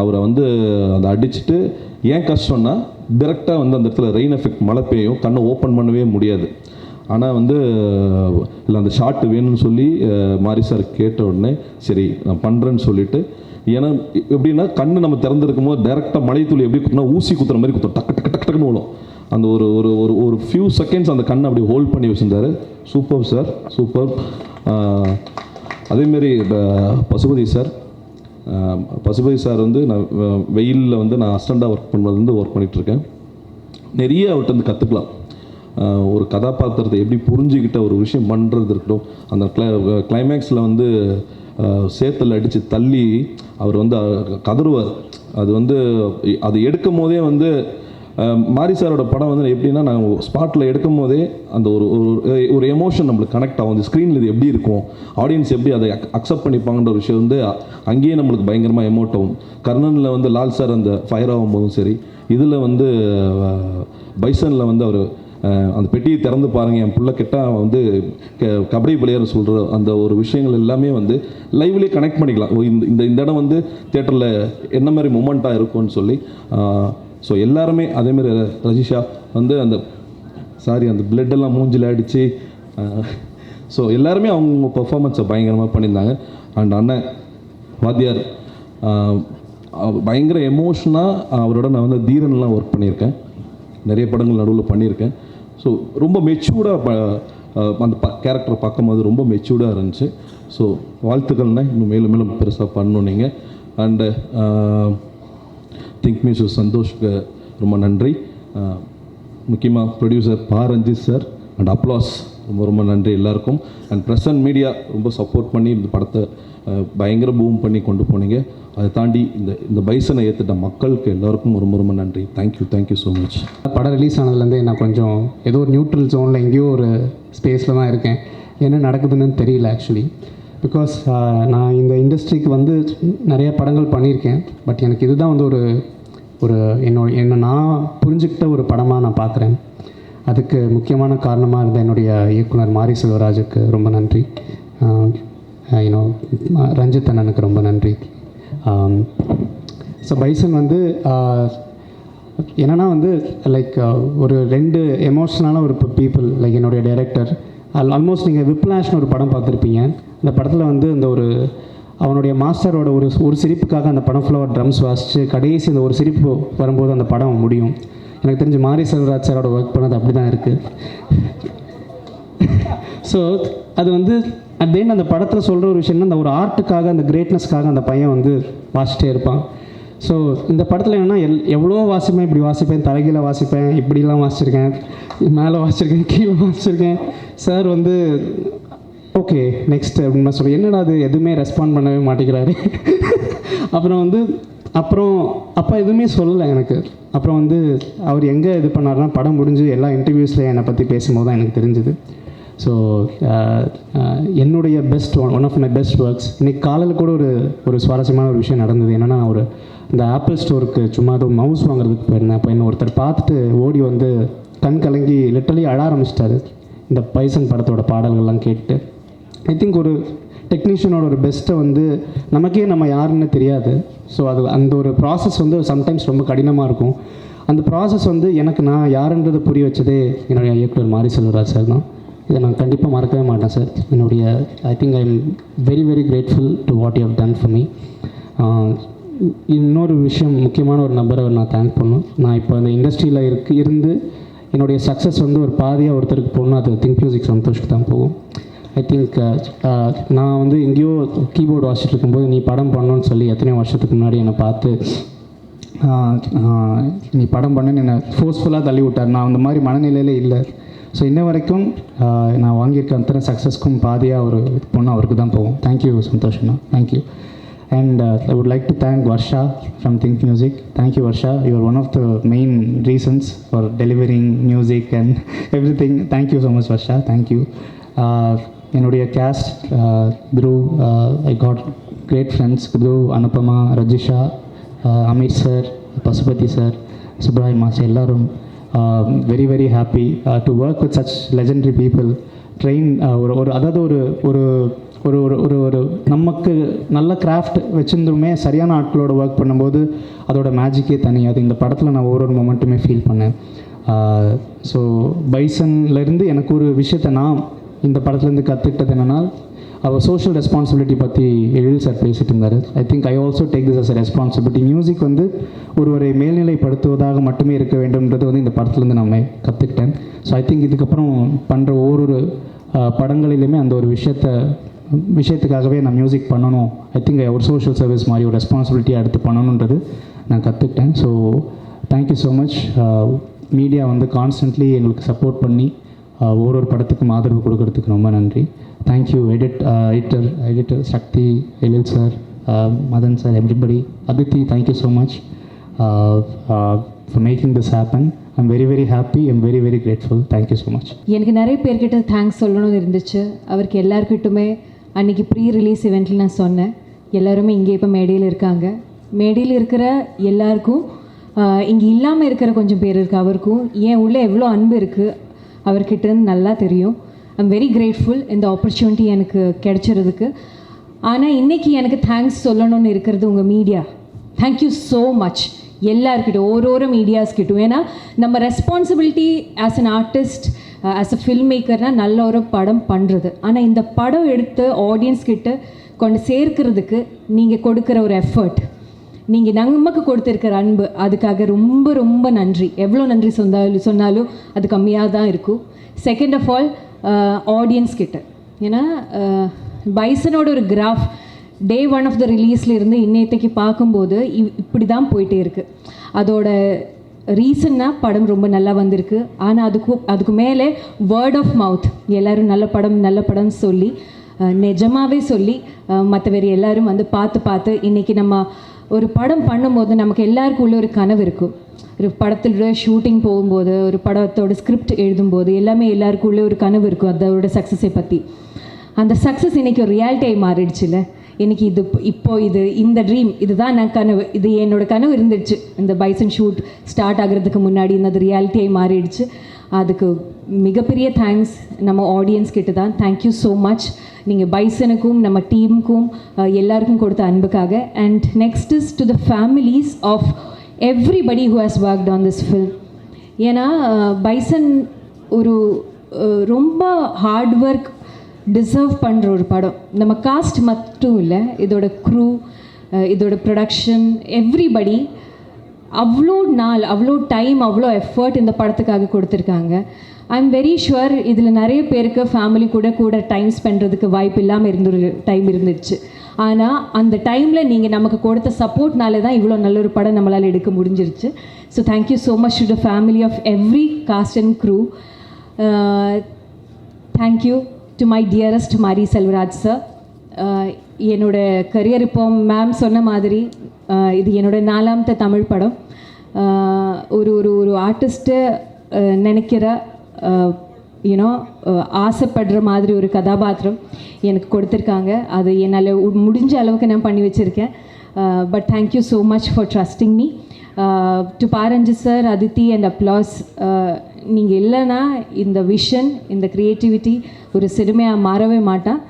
அவரை வந்து அதை அடிச்சுட்டு, ஏன் கஷ்டம்னா டைரெக்டாக வந்து அந்த இடத்துல ரெயின் எஃபெக்ட், மழை பெய்யும், கண்ணை ஓப்பன் பண்ணவே முடியாது. ஆனால் வந்து இல்லை அந்த ஷாட் வேணும்னு சொல்லி மாரி சார் கேட்ட உடனே சரி நான் பண்ணுறேன்னு சொல்லிவிட்டு, ஏன்னா எப்படின்னா கண்ணு நம்ம திறந்துருக்கும் போது டைரெக்டாக மழை துளி எப்படி குத்துனா ஊசி குத்துற மாதிரி குத்தும், டக்கு டக்கு டக்கு டக்குன்னு விழும். அந்த ஒரு ஒரு ஒரு ஒரு ஃபியூ செகண்ட்ஸ் அந்த கண்ணை அப்படி ஹோல்ட் பண்ணி வச்சுருந்தாரு. Super sir, super. அதேமாரி பசுபதி சார் வந்து நான் வெயிலில் வந்து நான் அசிஸ்டண்ட்டாக ஒர்க் பண்ணிகிட்ருக்கேன். நிறைய அவர்கிட்ட வந்து கற்றுக்கலாம். ஒரு கதாபாத்திரத்தை எப்படி புரிஞ்சுக்கிட்ட ஒரு விஷயம் பண்ணுறது இருக்கட்டும். அந்த கிளைமேக்ஸில் வந்து சேத்துல அடித்து தள்ளி அவர் வந்து கதறுவார். அது வந்து அது எடுக்கும் போதே வந்து மாரி சாரோட படம் வந்து எப்படின்னா, நாங்கள் ஸ்பாட்டில் எடுக்கும் போதே அந்த ஒரு எமோஷன் நம்மளுக்கு கனெக்ட் ஆகும். அந்த ஸ்க்ரீனில் இது எப்படி இருக்கும், ஆடியன்ஸ் எப்படி அதை அக்செப்ட் பண்ணிப்பாங்கன்ற விஷயம் வந்து அங்கேயே நம்மளுக்கு பயங்கரமாக எமோட் ஆகும். கர்ணனில் வந்து லால் சார் அந்த ஃபயர் ஆகும்போதும் சரி, இதில் வந்து பைசனில் வந்து அவர் அந்த பெட்டியை திறந்து பாருங்கள், என் பிள்ளை கிட்ட வந்து கபடி பிளேயர் சொல்கிற அந்த ஒரு விஷயங்கள் எல்லாமே வந்து லைவ்லேயே கனெக்ட் பண்ணிக்கலாம். இந்த இடம் வந்து தியேட்டரில் என்ன மாதிரி மொமெண்ட்டாக இருக்கும்னு சொல்லி. ஸோ எல்லாருமே அதேமாரி ரஜிஷா வந்து அந்த அந்த பிளட்டெல்லாம் மூஞ்சில் அடித்து, ஸோ எல்லாருமே அவங்க பர்ஃபார்மன்ஸை பயங்கரமாக பண்ணியிருந்தாங்க. அண்ட் அண்ணன் வாத்தியார் பயங்கர எமோஷனாக அவரோட நான் வந்து தீரன்லாம் ஒர்க் பண்ணியிருக்கேன், நிறைய படங்கள் நடுவில் பண்ணியிருக்கேன். ஸோ ரொம்ப மெச்சூர்டாக அந்த கேரக்டரை பார்க்கும்போது ரொம்ப மெச்சூர்டாக இருந்துச்சு. ஸோ வாழ்த்துக்கள்னா இன்னும் மேலும் மேலும் பெருசாக பண்ணணும் நீங்கள். அண்டு திங்க் மியூசிக் சந்தோஷ்க்கு ரொம்ப நன்றி. முக்கியமாக producer Ranjith sir and applause ரொம்ப ரொம்ப நன்றி எல்லாருக்கும். அண்ட் ப்ரெஸ் அண்ட் மீடியா ரொம்ப சப்போர்ட் பண்ணி இந்த படத்தை பயங்கர பூம் பண்ணி கொண்டு போனீங்க. அதை தாண்டி இந்த பைசனை ஏற்றுட்ட மக்களுக்கு எல்லாருக்கும் ரொம்ப ரொம்ப நன்றி. Thank you so much. படம் ரிலீஸ் ஆனதுலேருந்தே நான் கொஞ்சம் ஏதோ ஒரு நியூட்ரல் ஜோனில் எங்கேயோ ஒரு ஸ்பேஸில் தான் இருக்கேன். என்ன நடக்குதுன்னு தெரியல ஆக்சுவலி. பிகாஸ் நான் இந்த இண்டஸ்ட்ரிக்கு வந்து நிறைய படங்கள் பண்ணியிருக்கேன். பட் எனக்கு இதுதான் வந்து ஒரு என்னை நான் புரிஞ்சுக்கிட்ட ஒரு படமாக நான் பார்க்குறேன். அதுக்கு முக்கியமான காரணமாக இருந்த என்னுடைய இயக்குனர் மாரி செல்வராஜுக்கு ரொம்ப நன்றி. ரஞ்சித் அண்ணனுக்கு ரொம்ப நன்றி. ஸோ பைசன் வந்து என்னென்னா வந்து லைக் ஒரு 2 எமோஷ்னலான ஒரு பீப்புள். லைக் என்னுடைய டைரக்டர் ஆல்மோஸ்ட் நீங்கள் விப்ளாஷ்னு ஒரு படம் பார்த்துருப்பீங்க. அந்த படத்தில் வந்து அந்த அவனுடைய மாஸ்டரோட ஒரு சிரிப்புக்காக அந்த படம் ஃபுல்லாக ட்ரம்ஸ் வாசித்து கடைசி அந்த ஒரு சிரிப்பு வரும்போது அந்த படம் முடியும். எனக்கு தெரிஞ்சு மாரி செல்வராஜ் சாரோட ஒர்க் பண்ணது அப்படி தான் இருக்குது. ஸோ அது வந்து அட் தென் அந்த படத்தில் சொல்கிற ஒரு விஷயம்னா, அந்த ஒரு ஆர்ட்டுக்காக, அந்த கிரேட்னஸ்க்காக அந்த பையன் வந்து வாசிச்சிட்டே இருப்பான். ஸோ இந்த படத்தில் என்னென்னா எவ்வளோ வாசிப்பேன், இப்படி வாசிப்பேன், தலைகீழ வாசிப்பேன், இப்படிலாம் வாசிச்சிருக்கேன், மேலே வாசிச்சிருக்கேன், கீழே வாசிச்சிருக்கேன். சார் வந்து ஓகே நெக்ஸ்ட் அப்படின்னு சொல்லி என்னடா அது எதுவுமே ரெஸ்பாண்ட் பண்ணவே மாட்டேங்கிறாரு. அப்புறம் அப்பா எதுவுமே சொல்லலை எனக்கு. அப்புறம் வந்து அவர் எங்கே இது பண்ணாருன்னா, படம் முடிஞ்சு எல்லா இன்டர்வியூஸில் என்னை பற்றி பேசும்போது தான் எனக்கு தெரிஞ்சுது. ஸோ என்னுடைய one of my best works. இன்றைக்கி காலையில் கூட ஒரு சுவாரஸ்யமான ஒரு விஷயம் நடந்தது. என்னென்னா, இந்த ஆப்பிள் ஸ்டோருக்கு சும்மா ஏதோ மவுஸ் வாங்குறதுக்கு போயிருந்தேன். அப்போ என்ன ஒருத்தர் பார்த்துட்டு ஓடி வந்து கண் கலங்கி லிட்டரலி அழ ஆரம்பிச்சிட்டாரு இந்த பைசன் படத்தோட பாடல்கள்லாம் கேட்டு. ஐ திங்க் ஒரு டெக்னீஷியனோட ஒரு பெஸ்ட்டை வந்து நமக்கே நம்ம யாருன்னு தெரியாது. ஸோ அந்த ஒரு ப்ராசஸ் வந்து சம்டைம்ஸ் ரொம்ப கடினமாக இருக்கும். அந்த ப்ராசஸ் வந்து எனக்கு நான் யாருன்றதை புரிய வச்சதே என்னுடைய இயக்குனர் மாரி செல்வராஜ் சார் தான். இதை நான் கண்டிப்பாக மறக்கவே மாட்டேன் சார். என்னுடைய I think I am very very grateful to what you have done for me. இன்னொரு விஷயம், முக்கியமான ஒரு நபரை நான் தேங்க் பண்ணணும். நான் இப்போ இந்த இண்டஸ்ட்ரியில் இருந்து என்னுடைய சக்ஸஸ் வந்து ஒரு பாதியாக ஒருத்தருக்கு போகணும், அது திங்க் மியூசிக் சந்தோஷ்க்கு தான் போகும். ஐ திங்க் நான் வந்து எங்கேயோ கீபோர்டு வாசிச்சுட்டு இருக்கும்போது நீ படம் பண்ணணும்னு சொல்லி எத்தனையோ வருஷத்துக்கு முன்னாடி என்னை பார்த்து நீ படம் பண்ணுன்னு என்னை ஃபோர்ஸ்ஃபுல்லாக தள்ளி விட்டார். நான் அந்த மாதிரி மனநிலையில் இல்லை. ஸோ இன்ன வரைக்கும் நான் வாங்கியிருக்க அத்தனை சக்ஸஸ்க்கும் பாதியாக ஒரு பொண்ணு அவருக்கு தான் போகும். தேங்க்யூ சந்தோஷ்ண்ணா, thank you. And I would like to thank Varsha from Think Music. Thank you, Varsha. You are one of the main reasons for delivering music and everything. Thank you so much, Varsha. Thank you. என்னுடைய cast, Dhruv, I got great friends. Dhruv, Anupama, Rajisha, Amit sir, Pasupati sir, Subrahim master, எல்லாரும் very very happy to work with such legendary people. Train அதாவது ஒரு ஒரு ஒரு ஒரு நமக்கு நல்ல craft வச்சுருந்துமே சரியான ஆட்களோட ஒர்க் பண்ணும்போது அதோட மேஜிக்கே தனி. அது இந்த படத்தில் நான் ஒரு மொமெண்ட்டுமே ஃபீல் பண்ணேன். ஸோ பைசன்லேருந்து எனக்கு ஒரு விஷயத்தை நான் இந்த படத்துலேருந்து கற்றுக்கிட்டது என்னென்னா, அவர் சோஷியல் ரெஸ்பான்சிபிலிட்டி பற்றி எழில் சார் பேசிட்டு இருந்தார். I think I also take this as a responsibility. Music வந்து ஒருவரை மேல்நிலைப்படுத்துவதாக மட்டுமே இருக்க வேண்டும்ன்றது வந்து இந்த படத்துலேருந்து நான் கற்றுக்கிட்டேன். ஸோ ஐ திங்க் இதுக்கப்புறம் பண்ணுற ஒவ்வொரு படங்களிலுமே அந்த ஒரு விஷயத்துக்காகவே நான் மியூசிக் பண்ணணும். ஐ திங்க் ஒரு சோஷியல் சர்வீஸ் மாதிரி ஒரு ரெஸ்பான்சிபிலிட்டியாக எடுத்து பண்ணணுன்றது நான் கற்றுக்கிட்டேன். So thank you so much. Media வந்து கான்ஸ்டன்ட்லி எங்களுக்கு சப்போர்ட் பண்ணி ஒரு படத்துக்கும் ஆதரவு கொடுக்கறதுக்கு ரொம்ப நன்றி. Thank you editor Sakthi, Ezhil sir, Madhan sir, everybody, Aditi, thank you so much for making this happen. I'm very very happy, I'm very very grateful. Thank you so much. எனக்கு நிறைய பேர்கிட்ட தேங்க்ஸ் சொல்லணும்னு இருந்துச்சு. அவருக்கு எல்லாருக்கிட்டுமே அன்றைக்கி ப்ரீ ரிலீஸ் இவெண்ட்டில் நான் சொன்னேன். எல்லாருமே இங்கே இப்போ மேடையில் இருக்காங்க. மேடையில் இருக்கிற எல்லாருக்கும், இங்கே இல்லாமல் இருக்கிற கொஞ்சம் பேர் இருக்குது, அவருக்கும் ஏன் உள்ளே எவ்வளோ அன்பு இருக்குது அவர்கிட்டருந்து நல்லா தெரியும். ஐம் வெரி கிரேட்ஃபுல் இந்த ஆப்பர்ச்சுனிட்டி எனக்கு கிடைச்சிறதுக்கு. ஆனால் இன்றைக்கி எனக்கு தேங்க்ஸ் சொல்லணும்னு இருக்கிறது உங்கள் மீடியா. தேங்க்யூ ஸோ மச் எல்லாருக்கிட்டும், ஒரு மீடியாஸ்கிட்டும். ஏன்னா நம்ம responsibility as an artist, as a film மேக்கர்னால் நல்ல ஒரு படம் பண்ணுறது. ஆனால் இந்த படம் எடுத்து ஆடியன்ஸ்கிட்ட கொண்டு சேர்க்கிறதுக்கு நீங்கள் கொடுக்குற ஒரு எஃபர்ட், நீங்கள் நமக்கு கொடுத்துருக்கிற அன்பு, அதுக்காக ரொம்ப ரொம்ப நன்றி. எவ்வளோ நன்றி சொன்னாலும் அது கம்மியாக தான் இருக்கும். செகண்ட் ஆஃப் ஆல் ஆடியன்ஸ் கிட்ட, ஏன்னா பைசனோட ஒரு கிராஃப் டே 1 ஆஃப் த ரிலீஸில் இருந்து இன்னைக்கு பார்க்கும்போது இப்படி தான் போயிட்டே இருக்குது. அதோட ரீசன்னா படம் ரொம்ப நல்லா வந்திருக்கு. ஆனால் அதுக்கு மேலே வேர்ட் ஆஃப் மவுத், எல்லோரும் நல்ல படம் சொல்லி நிஜமாகவே சொல்லி மற்ற வேறு எல்லோரும் வந்து பார்த்து இன்றைக்கி நம்ம ஒரு படம் பண்ணும்போது நமக்கு எல்லாருக்கும் உள்ள ஒரு கனவு இருக்கும். ஒரு படத்தோட ஷூட்டிங் போகும்போது, ஒரு படத்தோட ஸ்கிரிப்ட் எழுதும்போது எல்லாமே எல்லாருக்கும் உள்ள ஒரு கனவு இருக்கும் அதோட சக்ஸஸை பற்றி. அந்த சக்ஸஸ் இன்றைக்கி ஒரு ரியாலிட்டியாக மாறிடுச்சுல்ல. இன்றைக்கி இந்த ட்ரீம், இதுதான் நான் கனவு, இது என்னோடய கனவு இருந்துச்சு. இந்த பைசன் ஷூட் ஸ்டார்ட் ஆகிறதுக்கு முன்னாடி அது ரியாலிட்டியாக மாறிடுச்சு. அதுக்கு மிகப்பெரிய தேங்க்ஸ் நம்ம ஆடியன்ஸ் கிட்ட தான். Thank you so much. நீங்கள் பைசனுக்கும் நம்ம டீமுக்கும் எல்லாருக்கும் கொடுத்த அன்புக்காக. And next is to the families of everybody who has worked on this film. ஏன்னா பைசன் ஒரு ரொம்ப ஹார்ட் ஒர்க் டிசர்வ் பண்ணுற ஒரு படம். நம்ம காஸ்ட் மட்டும் இல்லை, இதோட க்ரூ, இதோட ப்ரொடக்ஷன், எவ்ரிபடி அவ்வளோ நாள், அவ்வளோ டைம், அவ்வளோ எஃபர்ட் இந்த படத்துக்காக கொடுத்துருக்காங்க. ஐ எம் வெரி ஷுவர் இதில் நிறைய பேருக்கு ஃபேமிலி கூட டைம் ஸ்பெண்ட்றதுக்கு வாய்ப்பு இல்லாமல் டைம் இருந்துச்சு. ஆனால் அந்த டைமில் நீங்கள் நமக்கு கொடுத்த சப்போர்ட்னால தான் இவ்வளோ நல்ல ஒரு படம் நம்மளால் எடுக்க முடிஞ்சிருச்சு. So thank you so much to the family of every cast and crew. Thank you to my dearest Mari Selvaraj sir. என்னோடய கரியர் இப்போ மேம் சொன்ன மாதிரி இது என்னோடய 4வது தமிழ் படம். ஒரு ஆர்டிஸ்ட்டு நினைக்கிற ஆசைப்படுற மாதிரி ஒரு கதாபாத்திரம் எனக்கு கொடுத்துருக்காங்க. அது என்னால் முடிஞ்ச அளவுக்கு நான் பண்ணி வச்சுருக்கேன். But thank you so much for trusting me. To பாரஞ்சி சார், அதித்தி அண்ட் அப்ளாஸ், நீங்கள் இல்லைன்னா இந்த விஷன், இந்த க்ரியேட்டிவிட்டி ஒரு சிறுமையாக மாறவே மாட்டான்.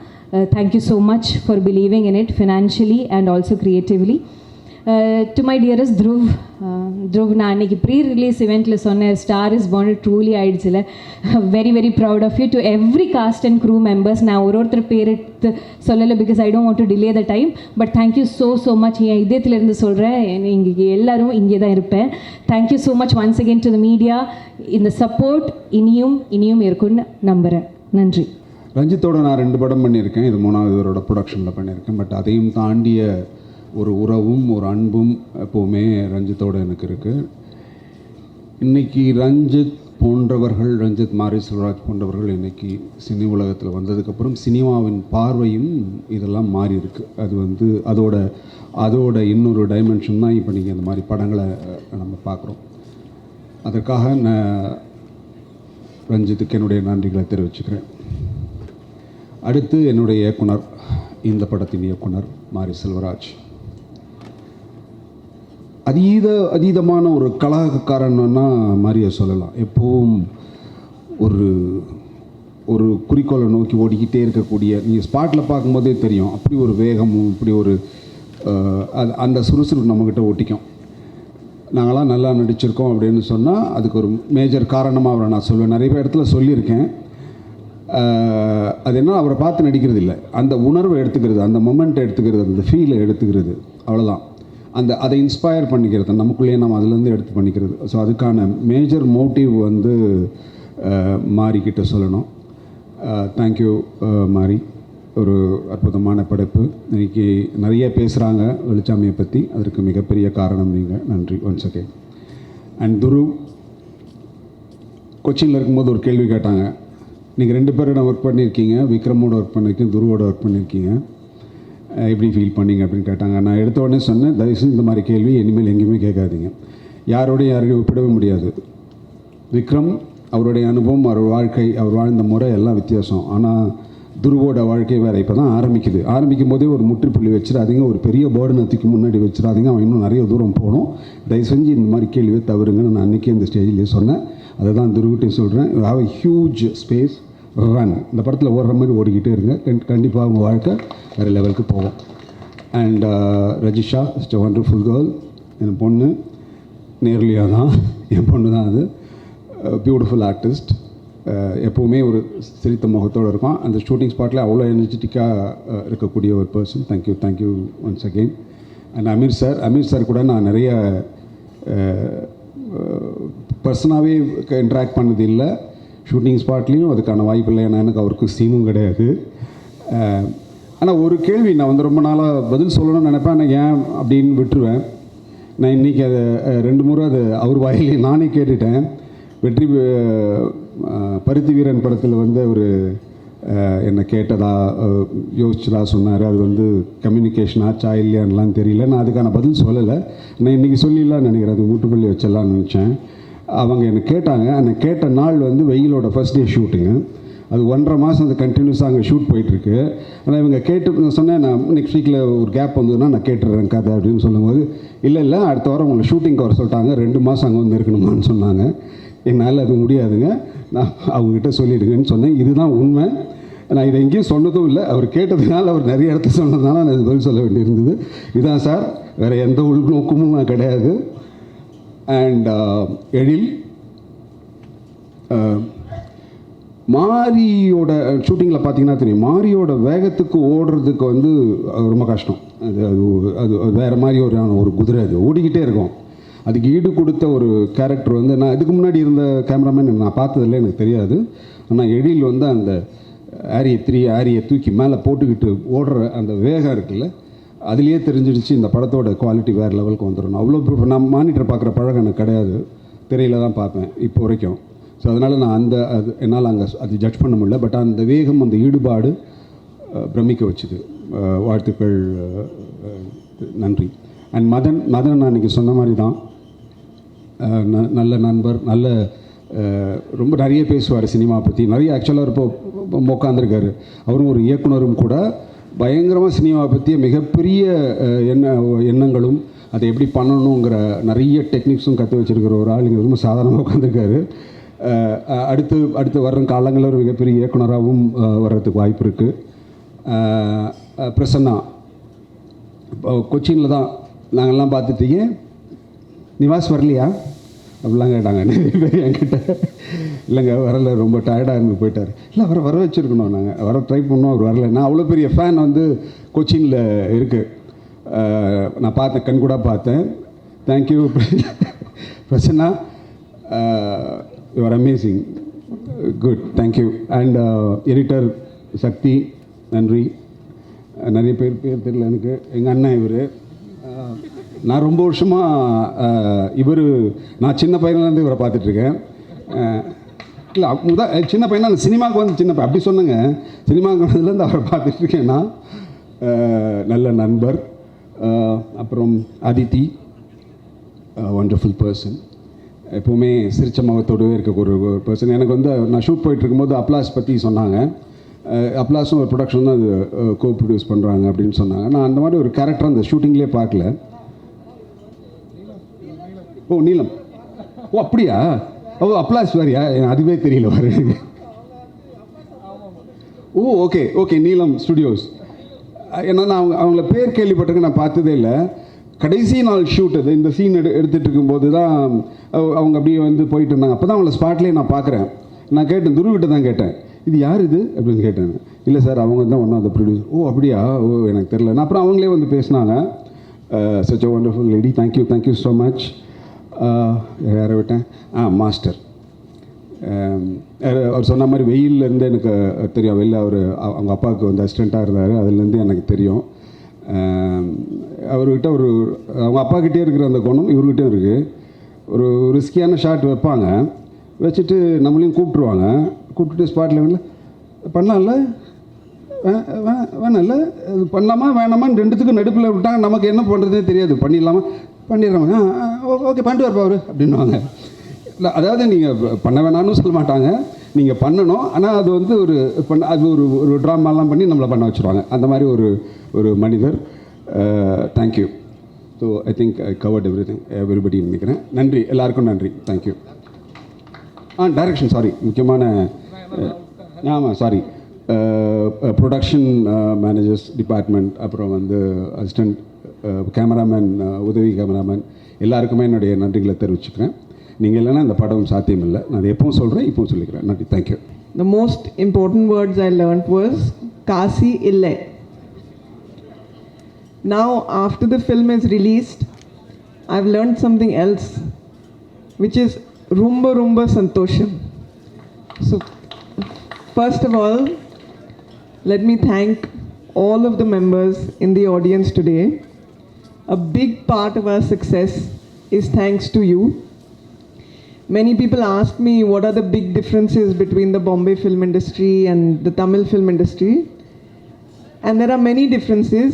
Thank you so much for believing in it financially and also creatively. To my dearest Dhruv, நான் அன்றைக்கி ப்ரீ ரிலீஸ் இவெண்ட்டில் சொன்னேன், ஸ்டார் இஸ் பார்ன் ட்ரூலி ஆயிடுச்சுல. Very very proud of you. To every cast and crew members, நான் ஒருத்தர் பேர் எடுத்து சொல்லலை because I don't want to delay the time. But thank you so much. என் இதயத்துலேருந்து சொல்கிறேன், இங்கே எல்லோரும் இங்கே தான் இருப்பேன். Thank you so much once again to the media. இந்த சப்போர்ட் இனியும் இருக்குன்னு நம்புகிறேன். நன்றி. ரஞ்சித்தோட நான் 2 படம் பண்ணியிருக்கேன். இது 3வது இவரோட ப்ரொடக்ஷனில் பண்ணியிருக்கேன். பட் அதையும் தாண்டிய ஒரு உறவும் ஒரு அன்பும் எப்போவுமே ரஞ்சித்தோடு எனக்கு இருக்குது. இன்றைக்கி ரஞ்சித் போன்றவர்கள், ரஞ்சித், மாரி செல்வராஜ் போன்றவர்கள் இன்றைக்கி சினி உலகத்தில் வந்ததுக்கப்புறம் சினிமாவின் பார்வையும் இதெல்லாம் மாறி இருக்குது. அது அதோட இன்னொரு டைமென்ஷன் தான் இப்போ நீங்கள் இந்த மாதிரி படங்களை நம்ம பார்க்குறோம். அதற்காக நான் ரஞ்சித்துக்கு என்னுடைய நன்றிகளை தெரிவிச்சுக்கிறேன். அடுத்து என்னுடைய இயக்குனர், இந்த படத்தின் இயக்குனர் மாரி செல்வராஜ். அதீதமான ஒரு கலாக்காரன்னா மாரியை சொல்லலாம். எப்போவும் ஒரு ஒரு குறிக்கோளை நோக்கி ஓடிக்கிட்டே இருக்கக்கூடிய, நீங்கள் ஸ்பாட்டில் பார்க்கும்போதே தெரியும், அப்படி ஒரு வேகமும் இப்படி ஒரு அந்த சுறுசுறுப்பு நம்மக்கிட்ட ஒட்டிக்கும். நாங்களாம் நல்லா நடிச்சிருக்கோம் அப்படின்னு சொன்னால் அதுக்கு ஒரு மேஜர் காரணமாக அவரை நான் சொல்லுவேன். நிறைய இடத்துல சொல்லியிருக்கேன். அது என்ன, அவரை பார்த்து நடிக்கிறது இல்லை, அந்த உணர்வை எடுத்துக்கிறது, அந்த மொமெண்ட்டை எடுத்துக்கிறது, அந்த ஃபீலை எடுத்துக்கிறது, அவ்வளோதான். அதை இன்ஸ்பயர் பண்ணிக்கிறது, நமக்குள்ளேயே நம்ம அதுலேருந்து எடுத்து பண்ணிக்கிறது. ஸோ அதுக்கான மேஜர் மோட்டிவ் வந்து மாரிக்கிட்ட சொல்லணும். தேங்க்யூ மாரி, ஒரு அற்புதமான படைப்பு. இன்றைக்கி நிறைய பேசுகிறாங்க வெளிச்சாமியை பற்றி, அதற்கு மிகப்பெரிய காரணம் நீங்கள். நன்றி ஒன்ஸ் அகெயின். அண்ட் துரு, கொச்சினில் இருக்கும்போது ஒரு கேள்வி கேட்டாங்க, நீங்கள் 2 பேரோட ஒர்க் பண்ணியிருக்கீங்க, விக்ரமோட ஒர்க் பண்ணியிருக்கீங்க, துருவோட ஒர்க் பண்ணியிருக்கீங்க, எப்படி ஃபீல் பண்ணீங்க அப்படின்னு கேட்டாங்க. நான் எடுத்த உடனே சொன்னேன், தயவுசெய்து இந்த மாதிரி கேள்வி இனிமேல் எங்கேயுமே கேட்காதீங்க. யாரோடையும் ஒப்பிடவே முடியாது. விக்ரம் அவருடைய அனுபவம், அவர் வாழ்க்கை, அவர் வாழ்ந்த முறை எல்லாம் வித்தியாசம். ஆனால் துருவோட வாழ்க்கை வேறு. இப்போ தான் ஆரம்பிக்கும் போதே ஒரு முற்றுப்புள்ளி வச்சிடாதீங்க, ஒரு பெரிய பேர்டனை தூக்கி முன்னாடி வச்சிடாதீங்க, அவன் இன்னும் நிறைய தூரம் போகணும், தயவு செஞ்சு இந்த மாதிரி கேள்வியை தவறுங்கன்னு நான் அன்றைக்கே இந்த ஸ்டேஜ்லேயே சொன்னேன். அதை தான் துருவிட்டையும் சொல்கிறேன். You have a huge space, run. இந்த படத்தில் ஓடுற மாதிரி ஓடிக்கிட்டே இருங்க, கண்டிப்பாக உங்கள் வாழ்க்கை வேறு லெவலுக்கு போகும். And Rajisha is a wonderful girl. என் பொண்ணு நேர்லியாக தான், என் பொண்ணு தான் அது. Beautiful artist. எப்போவுமே ஒரு சிரித்த முகத்தோடு இருக்கும். அந்த ஷூட்டிங் ஸ்பாட்டில் அவ்வளோ எனர்ஜெட்டிக்காக இருக்கக்கூடிய ஒரு person. Thank you once again. And Aamir sir கூட நான் நிறைய பர்சனாகவே இன்ட்ராக்ட் பண்ணது இல்லை. ஷூட்டிங் ஸ்பாட்லேயும் அதுக்கான வாய்ப்பு இல்லை, ஏன்னா எனக்கு அவருக்கு சீனும் கிடையாது. ஆனால் ஒரு கேள்வி நான் வந்து ரொம்ப நாளாக பதில் சொல்லணும்னு நினைப்பேன், ஆனால் ஏன் அப்படின்னு விட்டுருவேன். நான் இன்றைக்கி அதை 2 முறை அது அவர் வாயிலே நானே கேட்டுட்டேன். பருத்தி வீரன் படத்தில் வந்து அவர் என்னை கேட்டதா யோசிச்சதா சொன்னார். அது வந்து கம்யூனிகேஷன் ஆச்சா இல்லையான்லாம் தெரியல. நான் அதுக்கான பதில் சொல்லலை. நான் இன்றைக்கி சொல்லிடலான்னு நினைக்கிறேன், அது முட்டுப்பள்ளி வச்சிடலான்னு நினச்சேன். அவங்க என்னை கேட்டாங்க. அந்த கேட்ட நாள் வந்து வெயிலோட ஃபர்ஸ்ட் டே ஷூட்டிங்கு. அது 1.5 மாதம் அது கண்டினியூஸாக அங்கே ஷூட் போயிட்டுருக்கு. ஆனால் இவங்க நான் சொன்னேன், நான் நெக்ஸ்ட் வீக்கில் ஒரு கேப் வந்ததுன்னா நான் கேட்டுடுறேன் கதை அப்படின்னு சொல்லும்போது, இல்லை அடுத்த வாரம் உங்களை ஷூட்டிங்க்கு வர சொல்லிட்டாங்க, 2 மாதம் அங்கே வந்து இருக்கணுமான்னு சொன்னாங்க. என்னால் அது முடியாதுங்க, நான் அவங்ககிட்ட சொல்லிவிடுங்கன்னு சொன்னேன். இதுதான் உண்மை. நான் இதை எங்கேயும் சொன்னதும் இல்லை, அவர் கேட்டதுனால, அவர் நிறைய இடத்துல சொன்னதுனால நான் இது பதில் சொல்ல வேண்டியிருந்தது. இதுதான் சார், வேறு எந்த உள்நோக்கமும் நான் கிடையாது. அண்ட் எழில், மாரியோட ஷூட்டிங்கில் பார்த்தீங்கன்னா தெரியும், மாரியோட வேகத்துக்கு ஓடுறதுக்கு வந்து ரொம்ப கஷ்டம். அது வேறு மாதிரி ஒரு குதிரை, அது ஓடிக்கிட்டே இருக்கும். அதுக்கு ஈடு கொடுத்த ஒரு கேரக்டர் வந்து நான் இதுக்கு முன்னாடி இருந்த கேமராமேன் நான் பார்த்ததில்ல, எனக்கு தெரியாது. ஆனால் எழில் வந்து அந்த ஆரியை தூக்கி மேலே போட்டுக்கிட்டு ஓடுற அந்த வேகம் இருக்குல்ல, அதுலேயே தெரிஞ்சிடுச்சு இந்த படத்தோட குவாலிட்டி வேறு லெவலுக்கு வந்துடும். அவ்வளோ நான் மானிட்டர் பார்க்குற பழக்கம் எனக்கு கிடையாது, திரையில் தான் பார்ப்பேன் இப்போ வரைக்கும். ஸோ அதனால் நான் என்னால் அங்கே அது ஜட்ஜ் பண்ண முடியல. பட் அந்த வேகம், அந்த ஈடுபாடு பிரமிக்க வச்சுது. வாழ்த்துக்கள், நன்றி. அண்ட் மதன் நான் இன்றைக்கி சொன்ன மாதிரி தான், நல்ல நண்பர், ரொம்ப நிறைய பேசுவார் சினிமா பற்றி. நிறைய ஆக்சுவலாக இப்போ உட்காந்துருக்காரு. அவரும் ஒரு இயக்குனரும் கூட. பயங்கரமாக சினிமா பற்றிய மிகப்பெரிய எண்ணங்களும் அதை எப்படி பண்ணணுங்கிற நிறைய டெக்னிக்ஸும் கற்று வச்சுருக்கிற ஒரு ஆள் இங்கே ரொம்ப சாதாரணமாக உட்காந்துருக்காரு. அடுத்து வர்ற காலங்களில் ஒரு மிகப்பெரிய இயக்குனராகவும் வர்றதுக்கு வாய்ப்பு இருக்குது. பிரசன்னா கொச்சினில் தான் நாங்கள்லாம் பார்த்துட்டீங்க, நிவாஸ் வரலையா அப்படிலாம் கேட்டாங்க நிறைய பேர் என்கிட்ட. இல்லைங்க வரல, ரொம்ப டயர்டாக இருந்து போயிட்டார். இல்லை வர வச்சுருக்கணும், நாங்கள் வர ட்ரை பண்ணோம், அவர் வரல. நான் அவ்வளோ பெரிய ஃபேன் வந்து கொச்சினில் இருக்குது. நான் பார்த்தேன், கண்கூட பார்த்தேன். Thank you Prasanna, you are amazing, good, thank you. And editor Sakthi, நன்றி. நிறைய பேர் தெரியல எனக்கு. எங்கள் அண்ணன் இவர். நான் ரொம்ப வருஷமாக நான் சின்ன பையன்லேருந்து இவரை பார்த்துட்ருக்கேன். இல்லை சின்ன பையனா, சினிமாவுக்கு வந்து சின்ன பையன் அப்படி சொன்னேங்க. சினிமாவுக்கு வந்ததுலேருந்து அவரை பார்த்துட்ருக்கேன் நான். நல்ல நண்பர். அப்புறம் அதித்தி, வண்டர்ஃபுல் பர்சன். எப்போவுமே சிரிச்ச முகத்தோடவே இருக்க ஒரு பர்சன். எனக்கு வந்து நான் ஷூட் போயிட்டுருக்கும்போது அப்லாஸ் பற்றி சொன்னாங்க. அப்லாஸும் ஒரு ப்ரொடக்ஷன் தான் அது கோ ப்ரொடியூஸ் பண்ணுறாங்க அப்படின்னு சொன்னாங்க. நான் அந்த மாதிரி ஒரு கேரக்டர் அந்த ஷூட்டிங்லேயே பார்க்கல. ஓ நீலம், ஓ அப்படியா, ஓ அப்லாஸ் வேறியா, அதுவே தெரியல. ஓ ஓகே ஓகே, நீலம் ஸ்டுடியோஸ். ஏன்னா நான் அவங்கள பேர் கேள்விப்பட்டிருக்கேன், நான் பார்த்ததே இல்லை. கடைசி நாள் ஷூட் அது, இந்த சீன் எடுத்துகிட்டு இருக்கும்போது தான் அவங்க அப்படியே வந்து போயிட்டு இருந்தாங்க. அப்போ தான் அவங்கள ஸ்பாட்லேயே நான் பார்க்குறேன். நான் கேட்டேன், துருவிட்ட தான் கேட்டேன், இது யார் இது அப்படின்னு கேட்டேன். இல்லை சார், அவங்க தான் ஒன் ஆஃப் த ப்ரொடியூசர். ஓ அப்படியா, ஓ எனக்கு தெரில. நான் அப்புறம் அவங்களே வந்து பேசினாங்க. Such a wonderful lady, thank you so much. யாரை விட்டேன், மாஸ்டர். அவர் சொன்ன மாதிரி வெயிலேருந்து எனக்கு தெரியும். வெளில அவர் அவங்க அப்பாவுக்கு வந்து அசிஸ்டண்ட்டாக இருந்தார், அதுலேருந்து எனக்கு தெரியும். அவர்கிட்ட அவங்க அப்பாக்கிட்டே இருக்கிற அந்த குணம் இவர்கிட்டையும் இருக்குது. ஒரு ரிஸ்கியான ஷாட் வைப்பாங்க, வச்சுட்டு நம்மளையும் கூப்பிட்டுட்டு ஸ்பாட்டில் வேணல பண்ணலாம்ல, வேணாம்ல, பண்ணலாமா வேணாமான்னு ரெண்டுத்துக்கும் நடுப்பில் விட்டாங்க. நமக்கு என்ன பண்ணுறதே தெரியாது. பண்ணிடுறாங்க. ஓகே பண்ணிட்டு வரப்பா அவர் அப்படின்வாங்க. இல்லை, அதாவது நீங்கள் பண்ண வேணான்னு சொல்ல மாட்டாங்க, நீங்கள் பண்ணணும். ஆனால் அது வந்து அது ஒரு ட்ராமாலாம் பண்ணி நம்மளை பண்ண வச்சுருவாங்க. அந்த மாதிரி ஒரு மனிதர். Thank you. So I think I covert everybody நினைக்கிறேன். நன்றி, எல்லாருக்கும் நன்றி. தேங்க்யூ. டைரக்ஷன் சாரி, முக்கியமான ஆமாம் சாரி, ப்ரொடக்ஷன் மேனேஜர்ஸ் டிபார்ட்மெண்ட், அப்புறம் வந்து அசிஸ்டண்ட் கேமராமேன், உதவி கேமராமேன், எல்லாருக்குமே என்னுடைய நன்றிகளை தெரிவிச்சுக்கிறேன். நீங்கள் இல்லைன்னா இந்த படம் சாத்தியம் இல்லை. நான் அதை எப்பவும் சொல்கிறேன், இப்பவும் சொல்லிக்கிறேன். நன்றி, thank you. The most important words I learned was Kasi ille. Now, after the film is released, I've learned something else, which is rumba santosham. So, first of all, let me thank all of the members in the audience today. A big part of our success is thanks to you. Many people ask me what are the big differences between the Bombay film industry and the Tamil film industry. And there are many differences,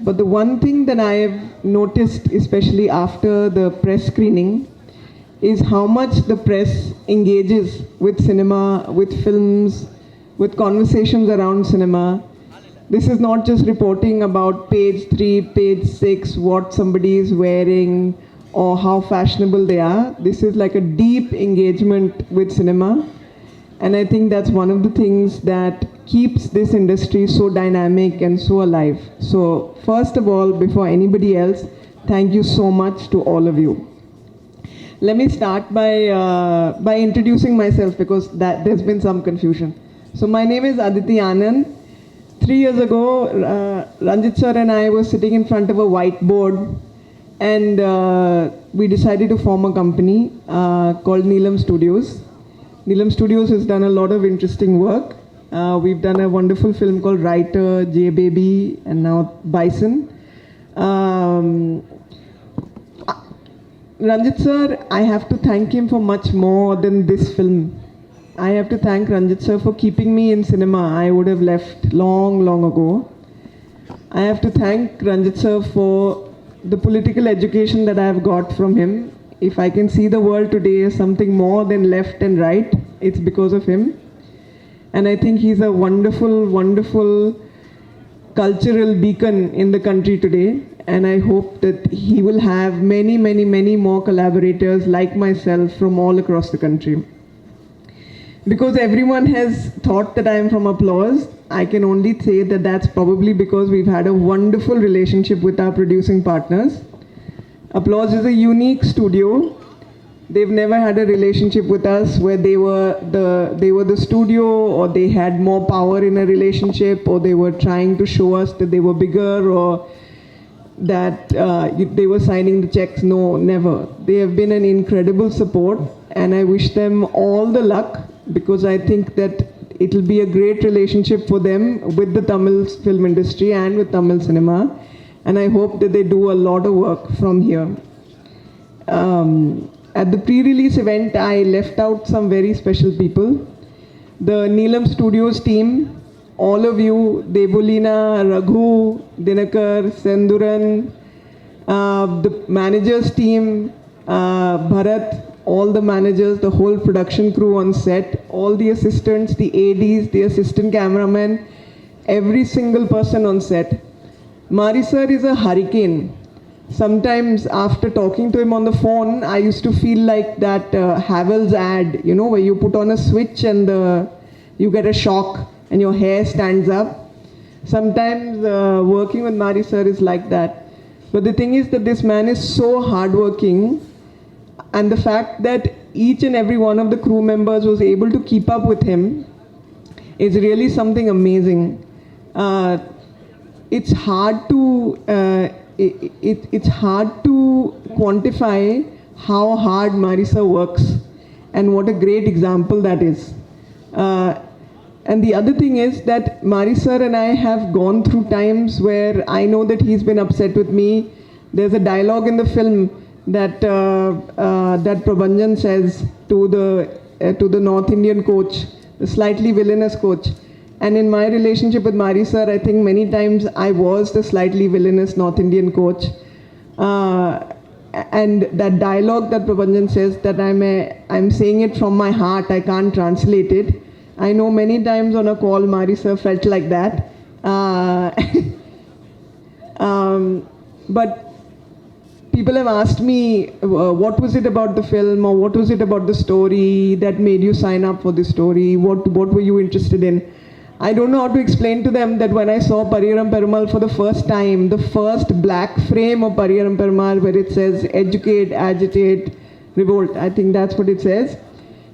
but the one thing that I have noticed, especially after the press screening, is how much the press engages with cinema, with films, with conversations around cinema. This is not just reporting about page 3, page 6, what somebody is wearing or how fashionable they are. This is like a deep engagement with cinema. And I think that's one of the things that keeps this industry so dynamic and so alive. So first of all, before anybody else, thank you so much to all of you. Let me start by introducing myself, because there's been some confusion. So my name is Aditi Anand. 3 years ago, Ranjit sir and I were sitting in front of a whiteboard, and we decided to form a company called Neelam Studios. Neelam Studios has done a lot of interesting work. We've done a wonderful film called Writer, J Baby, and now Bison. Ranjit sir, I have to thank him for much more than this film. I have to thank Ranjit sir for keeping me in cinema. I would have left long ago. I have to thank Ranjit sir for the political education that I have got from him. If I can see the world today as something more than left and right, it's because of him. And I think he's a wonderful cultural beacon in the country today. And I hope that he will have many more collaborators like myself from all across the country. Because everyone has thought that I am from Applause, I can only say that that's probably because we've had a wonderful relationship with our producing partners. Applause is a unique studio. They've never had a relationship with us where they were the studio, or they had more power in a relationship, or they were trying to show us that they were bigger, or that they were signing the checks. No, never. They have been an incredible support, and I wish them all the luck, because I think that it will be a great relationship for them with the Tamil film industry and with Tamil cinema, and I hope that they do a lot of work from here. At the pre-release event, I left out some very special people. The Neelam Studios team, all of you, Debulina, Raghu, Dinakar, Senduran, the managers team, Bharat, all the managers, the whole production crew on set, all the assistants, the ADs, the assistant cameraman, every single person on set. Mari sir is a hurricane. Sometimes after talking to him on the phone, I used to feel like that Havells ad, where you put on a switch and you get a shock and your hair stands up. Sometimes working with Mari sir is like that. But the thing is that this man is so hardworking, and the fact that each and every one of the crew members was able to keep up with him is really something amazing. It's hard to it's hard to quantify how hard Mari sir works, and what a great example that is. And the other thing is that Mari sir and I have gone through times where I know that he's been upset with me. There's a dialogue in the film that that Prabhanjan says to the North Indian coach, the slightly villainous coach. And in my relationship with Mari sir, I think many times I was the slightly villainous North Indian coach. And that dialogue that Prabhanjan says, that I'm saying it from my heart, I can't translate it. I know many times on a call, Mari sir felt like that. But people have asked me, what was it about the film, or what was it about the story that made you sign up for this story? What were you interested in? I don't know how to explain to them that when I saw Pariyaram Perumal for the first time, the first black frame of Pariyaram Perumal where it says educate, agitate, revolt, I think that's what it says.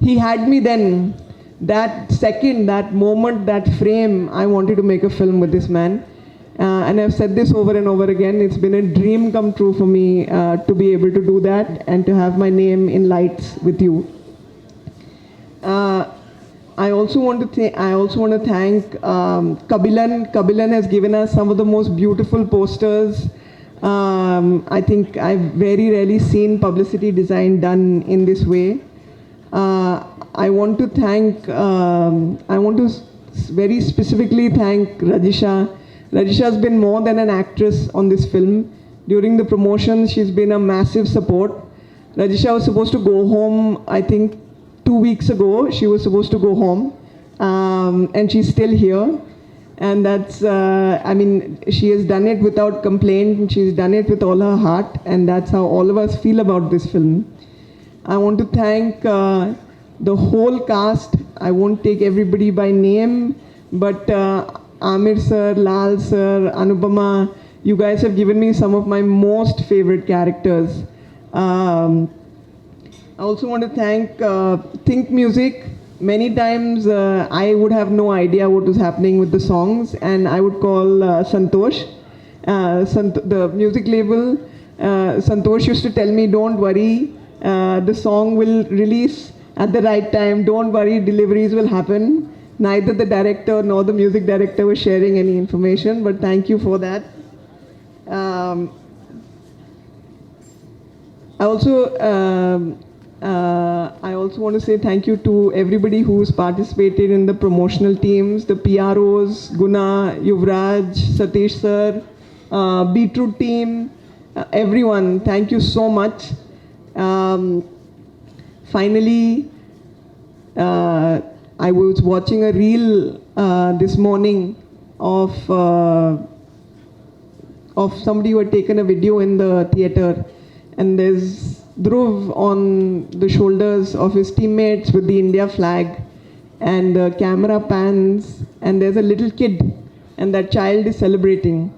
He had me then. That second, that moment, that frame, I wanted to make a film with this man. And I've said this over and over again. It's been a dream come true for me to be able to do that and to have my name in lights with you. I also want to thank Kabilan. Kabilan has given us some of the most beautiful posters. I think I've very rarely seen publicity design done in this way. I want to very specifically thank Rajisha. Rajisha has been more than an actress on this film. During the promotion, she's been a massive support. Rajisha was supposed to go home, I think 2 weeks ago. She was supposed to go home, and she's still here. And that's, she has done it without complaint. She's done it with all her heart, and that's how all of us feel about this film. I want to thank the whole cast. I won't take everybody by name, but Amir sir, Lal sir, Anupama, you guys have given me some of my most favorite characters. I also want to thank Think Music. Many times I would have no idea what was happening with the songs, and I would call Santosh, the music label. Santosh used to tell me, don't worry, the song will release at the right time, don't worry, deliveries will happen. Neither the director nor the music director was sharing any information, but thank you for that. I also want to say thank you to everybody who's participated in the promotional teams, the PROs, Guna, Yuvraj, Satish sir, Beetroot team, everyone. Thank you so much. Finally, I was watching a reel this morning of somebody who had taken a video in the theater, and there's Dhruv on the shoulders of his teammates with the India flag, and the camera pans, and there's a little kid, and that child is celebrating.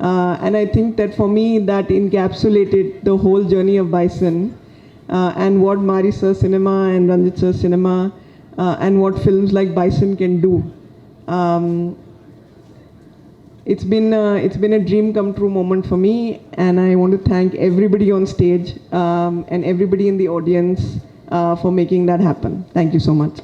And I think that for me, that encapsulated the whole journey of Bison, and what Mari sir cinema and Ranjit sir cinema and what films like Bison can do. It's been a dream come true moment for me, and I want to thank everybody on stage and everybody in the audience for making that happen. Thank you so much.